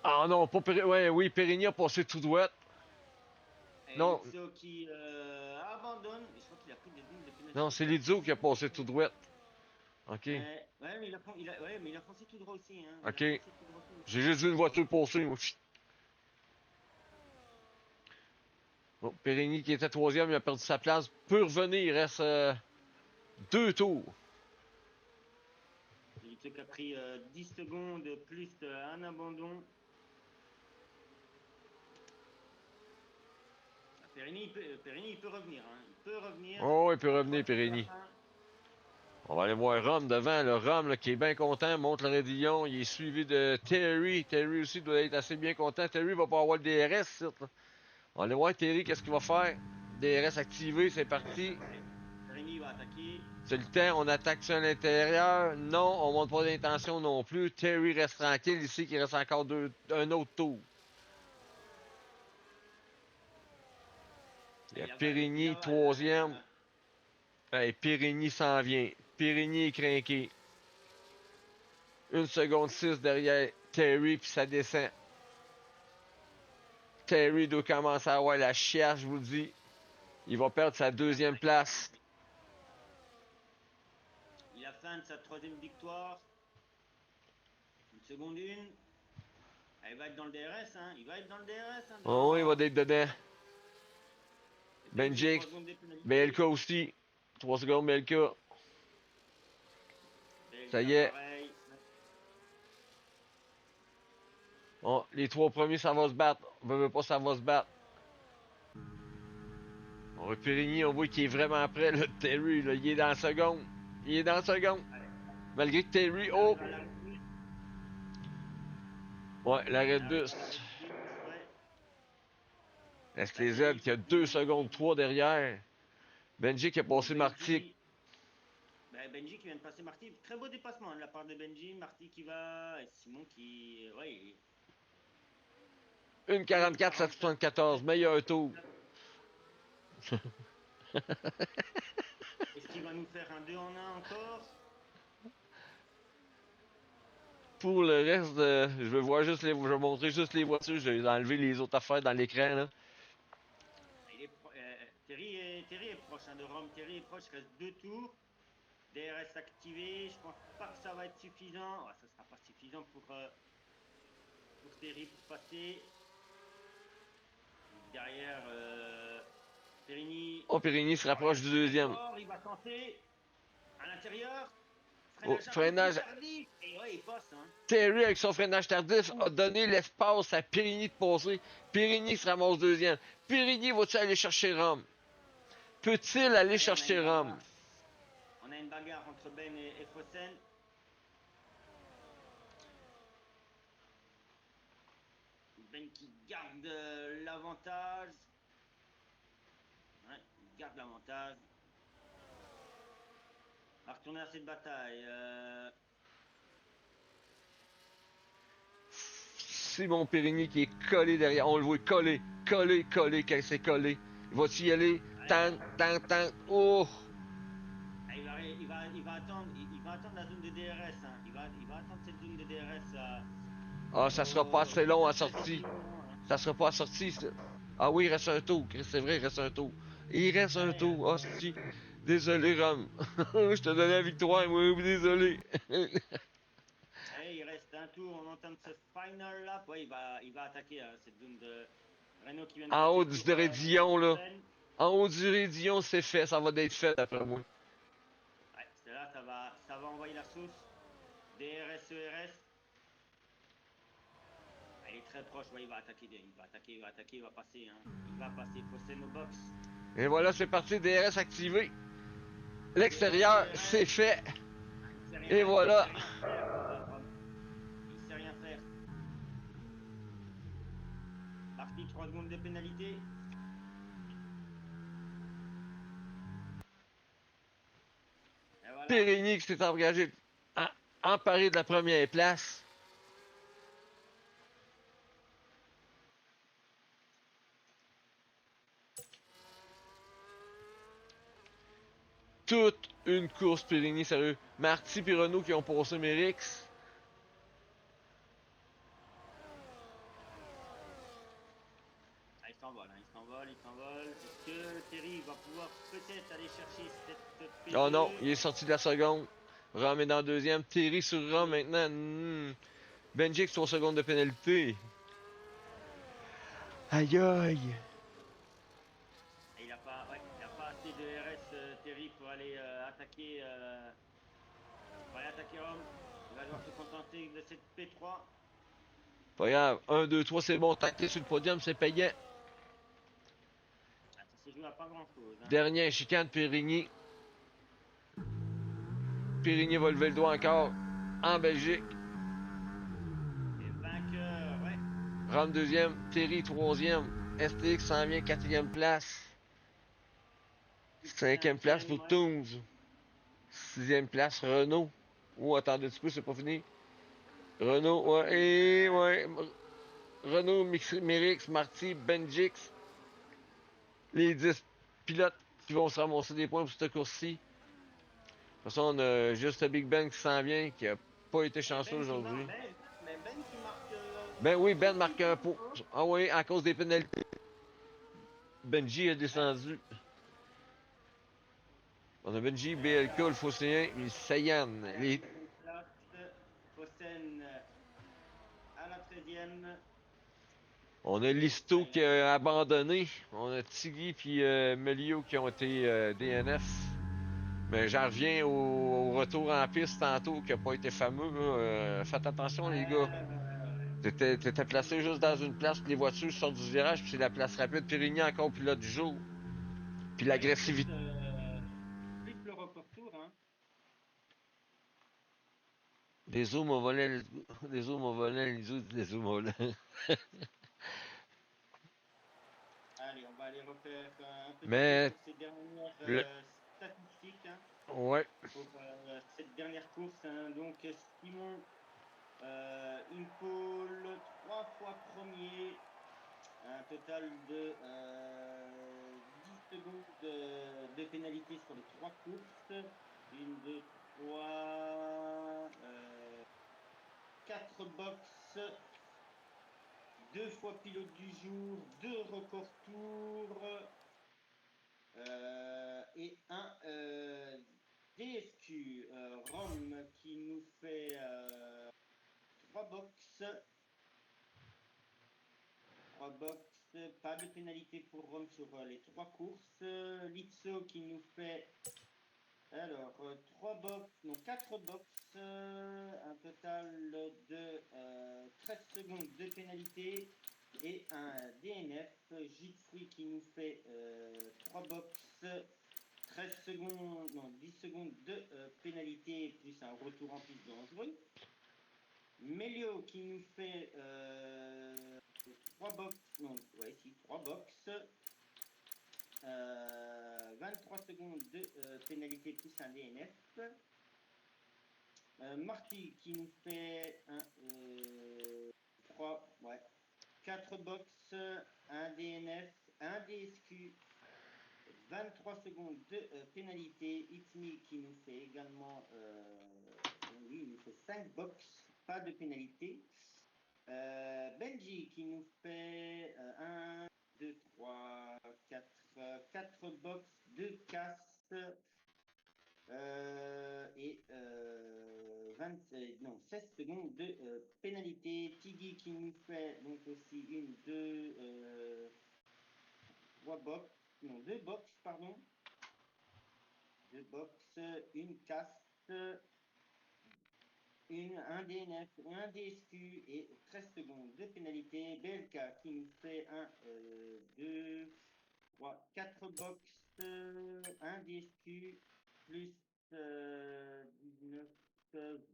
Ah non, pas Périgny. Ouais, oui, Périgny a passé tout droit. Et Non, Lizzo qui abandonne. Mais je crois qu'il a pris des lignes de non, pénalité. c'est Lizzo qui a passé tout droit. OK. Ouais, mais il a foncé tout droit aussi. Hein. Il a OK. foncé tout droit aussi. J'ai juste vu une voiture passer. Bon, Périgny qui était 3e, il a perdu sa place. Peut revenir, il reste 2 tours. Lizzo qui a pris 10 secondes plus un abandon. Perini, il peut revenir. Hein. Il peut revenir. Oh, il peut À revenir, 3 tours de la Périgny. fin. On va aller voir Rome devant. Le Rome là, qui est bien content, monte le raidillon. Il est suivi de Terry. Terry aussi doit être assez bien content. Terry va pas avoir le DRS. Certes, là. On va aller voir Terry, qu'est-ce qu'il va faire. DRS activé, c'est parti. Perini va attaquer. C'est le temps, on attaque ça à l'intérieur. Non, on monte pas d'intention non plus. Terry reste tranquille ici, qu'il reste encore un autre tour. Il y a Périgny, 3e. Hey, Périgny s'en vient. Périgny est craqué. 1 seconde 6 derrière Terry, puis ça descend. Terry doit commencer à avoir la chiasse, je vous le dis. Il va perdre sa 2e place. Il a faim de sa 3e victoire. 1 seconde 1. Il va être dans le DRS. Hein. Il va être dans le DRS. Hein, Oh, il va être dedans. Benji, Benji, 3 secondes de pénalité. Belka aussi. 3 secondes, Belka. Ça y est. Pareil. Oh, les 3 premiers, ça va se battre. On veut pas, ça va se battre. On va Périgny, on voit qu'il est vraiment prêt, là, Terry, là. Il est dans la seconde. Il est dans la seconde. Malgré que Terry, oh! Ouais, l'arrêt de bus. STZ qui a 2 secondes 3 derrière. Benji qui a passé Marty. Benji qui vient de passer Marty. Très beau dépassement de la part de Benji. Marty qui va. Et Simon qui. Ouais. 1,44 774. Meilleur tour. Est-ce qu'il va nous faire un 2 en 1 encore? Pour le reste, je vais voir juste les, je vais montrer juste les voitures. Je vais enlever les autres affaires dans l'écran là. Terry est proche hein, de Rome. Terry est proche, il reste 2 tours. DRS activé, je pense pas que ça va être suffisant. Ça sera pas suffisant pour Terry pour passer. Derrière, Perini. Oh, Périgny se rapproche du deuxième. Il va tenter à l'intérieur. Oh, Freinage un peu plus freinage. tardif. Et ouais, il passe. Hein. Terry, avec son freinage tardif, a donné l'espace à Périgny de passer. Périgny se ramasse deuxième. Périgny va-tu aller chercher Rome? Peut-il aller Allez, chercher Rome? On a une bagarre entre Ben et Fossen. Ben qui garde l'avantage. Ouais, il garde l'avantage. On va retourner à cette bataille. Simon Périgny qui est collé derrière. On le voit collé, collé, quand c'est collé. Va-tu y aller? Tant, tant, tant. Oh! Il va attendre la zone de DRS. Hein. Il va attendre cette zone de DRS. Ah, ça sera pas assez long à sortie. Hein. Ça sera pas à sortie. Ah oui, il reste un tour. C'est vrai, il reste un tour. Il reste un Ouais, tour. Ah, si. Désolé, Ram. Je te donnais la victoire, moi, désolé. allez, il reste un tour. On entame ce final lap. Ouais, il va attaquer cette zone de Renault qui vient de En haut passer du pour Rédillon, là. Fossen. En haut du Rédillon, c'est fait. Ça va d'être fait, d'après moi. Ouais, c'est là, ça va envoyer la sauce. DRS, ERS. Il est très proche, ouais, il va attaquer, il va passer, hein. Il va passer, Fossen au box. Et voilà, c'est parti. DRS activé. DRS, L'extérieur, c'est ERS. fait. Il sait Et rien, il sait voilà. rien faire, Rome. Il sait rien faire. Parti, 3 secondes de pénalité. Et voilà. Périgny qui s'est engagé emparé de la première place. Toute une course Périgny, sérieux. Marty et Renault qui ont passé Mérix. Ah, il s'envole, hein, il s'envole, il s'envole. Est-ce que Terry va pouvoir peut-être aller chercher cette Oh non, P2? il est sorti de la seconde. Rom est dans le deuxième. Terry sur Rom maintenant. Benjix 3 secondes de pénalité. Aïe aïe. Et il a pas assez de RS Terry pour aller attaquer Rome. Il va devoir se contenter de cette P3. Pas grave. 1, 2, 3, c'est bon. Tacté sur le podium, c'est payant. Ah, ça se joue à pas grand chose. Hein. Dernier chicane Périgny. Périgny va lever le doigt encore. En Belgique. Et vainqueur, ouais. Rom deuxième. Terry troisième. STX s'en vient quatrième place. Cinquième place Cinquième, pour ouais. Toons. Sixième place Renault. Oh, attendez un petit peu, c'est pas fini. C'est Renault, pas ouais, fini. et ouais. Renault, Mérix, Marty, Benjix. Les 10 pilotes qui vont se ramasser des points pour cette course-ci. De toute façon, on a juste Big Ben qui s'en vient, qui a pas été Et chanceux aujourd'hui. Ben qui marque Ben oui, Ben beaucoup de marque un points. pot. Hein. Ah oui, à cause des pénalités. Benji est descendu. On a Benji, BLK, le Fosséen, et Sayan. À la Les... deuxième place, Fossen à la 13e. On a Et Listo qui a abandonné. On a Tiggy puis Melio qui ont été DNF. Mais j'en reviens au retour en piste tantôt qui a pas été fameux. Faites attention les gars. T'étais placé juste dans une place, puis les voitures sortent du virage, puis c'est la place rapide. Périgny encore pilote du jour. Puis Ouais, l'agressivité. plus le record tour. Hein. Les zooms au volet, les zooms au volet, les zooms au volet. Allez, on va aller refaire un petit tour Mais sur ces dernières le... statistiques hein, Ouais. pour cette dernière course. Hein. Donc, Simon, Impole, 3 fois premier, un total de secondes de pénalité sur les 3 courses. 1, 2, 3, 4 box, 2 fois pilote du jour, 2 record tours et un DSQ. Rome qui nous fait 3 box. 3 box, pas de pénalité pour Rome sur les 3 courses. Lizzo qui nous fait alors 3 box, non 4 box, un total de 13 secondes de pénalité et un DNF. Gîte Fruit qui nous fait 3 box, 13 secondes, non 10 secondes de pénalité plus un retour en piste dangereux. Melio qui nous fait 3 box, non, ouais, si, 3 box, 23 secondes de pénalité plus un DNF. Marty qui nous fait 3, ouais, 4 box, un DNF, un DSQ, 23 secondes de pénalité. It's Me qui nous fait également, lui, il nous fait 5 box, pas de pénalité. Benji qui nous fait 1, 2, 3, 4 box, 2 casses et 16 secondes de pénalité. Tiggy qui nous fait donc aussi 1, 2, 3 box, non 2 box, pardon. 2 box, une casse, un DNF, un DSQ et 13 secondes de pénalité. BLK qui nous fait 1, 2, 3, 4 box, un DSQ plus 19,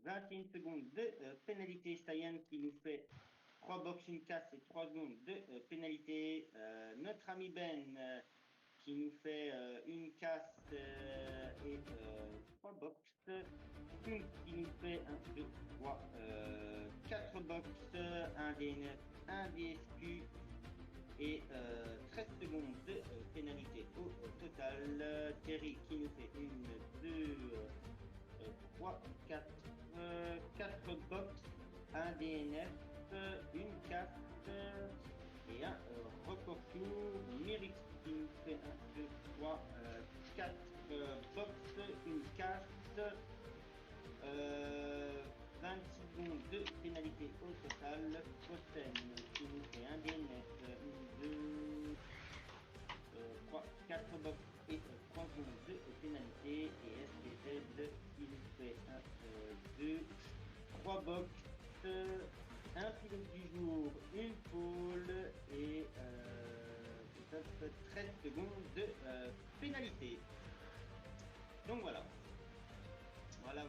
21 secondes de pénalité. Stayan qui nous fait 3 box, une casse et 3 secondes de pénalité. Notre ami Ben qui nous fait une casse et 3 box. Qui nous fait 1, 2, 3, 4 box, un DNF, un DSQ et 13 secondes de pénalité au total. Terry qui nous fait 1, 2, 3, 4, 4 box, un DNF, une casse et un record tour. Mérix qui nous fait 1, 2, 3, 4 box, une casse, 26 secondes de pénalité au total. Fossen qui nous fait un DNF, 1, 2, 3, 4 box et 3 secondes de pénalité. Et SPZ qui nous fait 1, 2, 3 box, un pilote du jour, une pole et 13 secondes de pénalité. Donc voilà.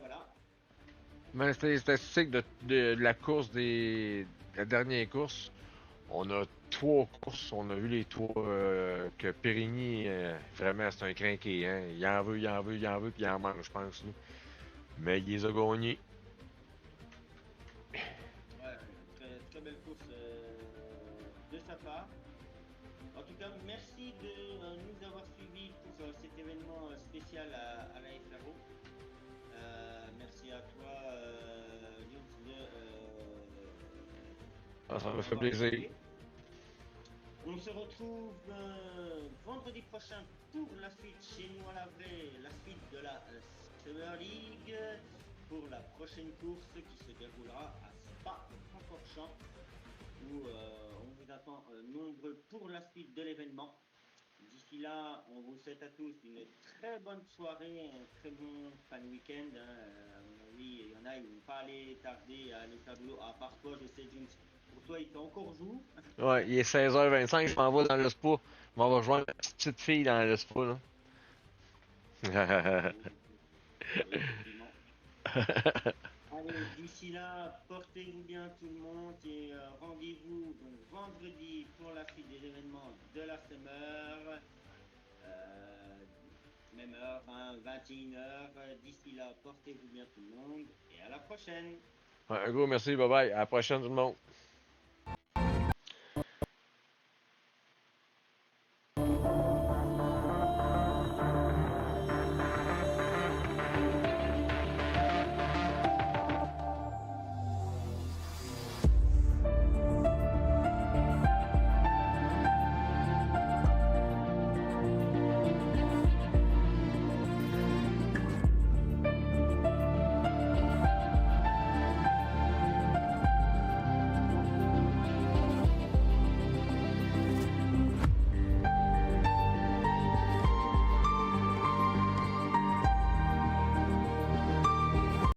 Voilà. Mais c'était les statistiques de la course de la dernière course. On a 3 courses, on a vu les 3 que Périgny, vraiment, c'est un crinqué. Hein? Il en veut, puis il en mange, je pense. Lui. Mais il les a gagnés. Ouais, très belle course de sa part. En tout cas, merci de nous avoir suivis pour cet événement spécial à la FRO. Merci à toi, Lutz, Ça me fait d'avoir plaisir. écouté. On se retrouve vendredi prochain pour la suite chez nous à la vraie, la suite de la Summer League pour la prochaine course qui se déroulera à Spa-Francorchamps où on vous attend nombreux pour la suite de l'événement. D'ici là, on vous souhaite à tous une très bonne soirée, un très bon fin de week-end. Oui, il y en a, ils ne vont pas aller tarder à aller faire boulot. À part toi, je sais, James, pour toi, il fait encore jour. Ouais, il est 16h25, je m'en vais dans le spa. Je m'en vais rejoindre ma petite fille dans le spa. Là. Oui, effectivement. Allez, d'ici là, portez-vous bien tout le monde et rendez-vous donc vendredi pour la suite des événements de la Summer. Même heure, hein, 21h. D'ici là, portez-vous bien tout le monde et à la prochaine. Un gros merci, bye bye. À la prochaine, tout le monde.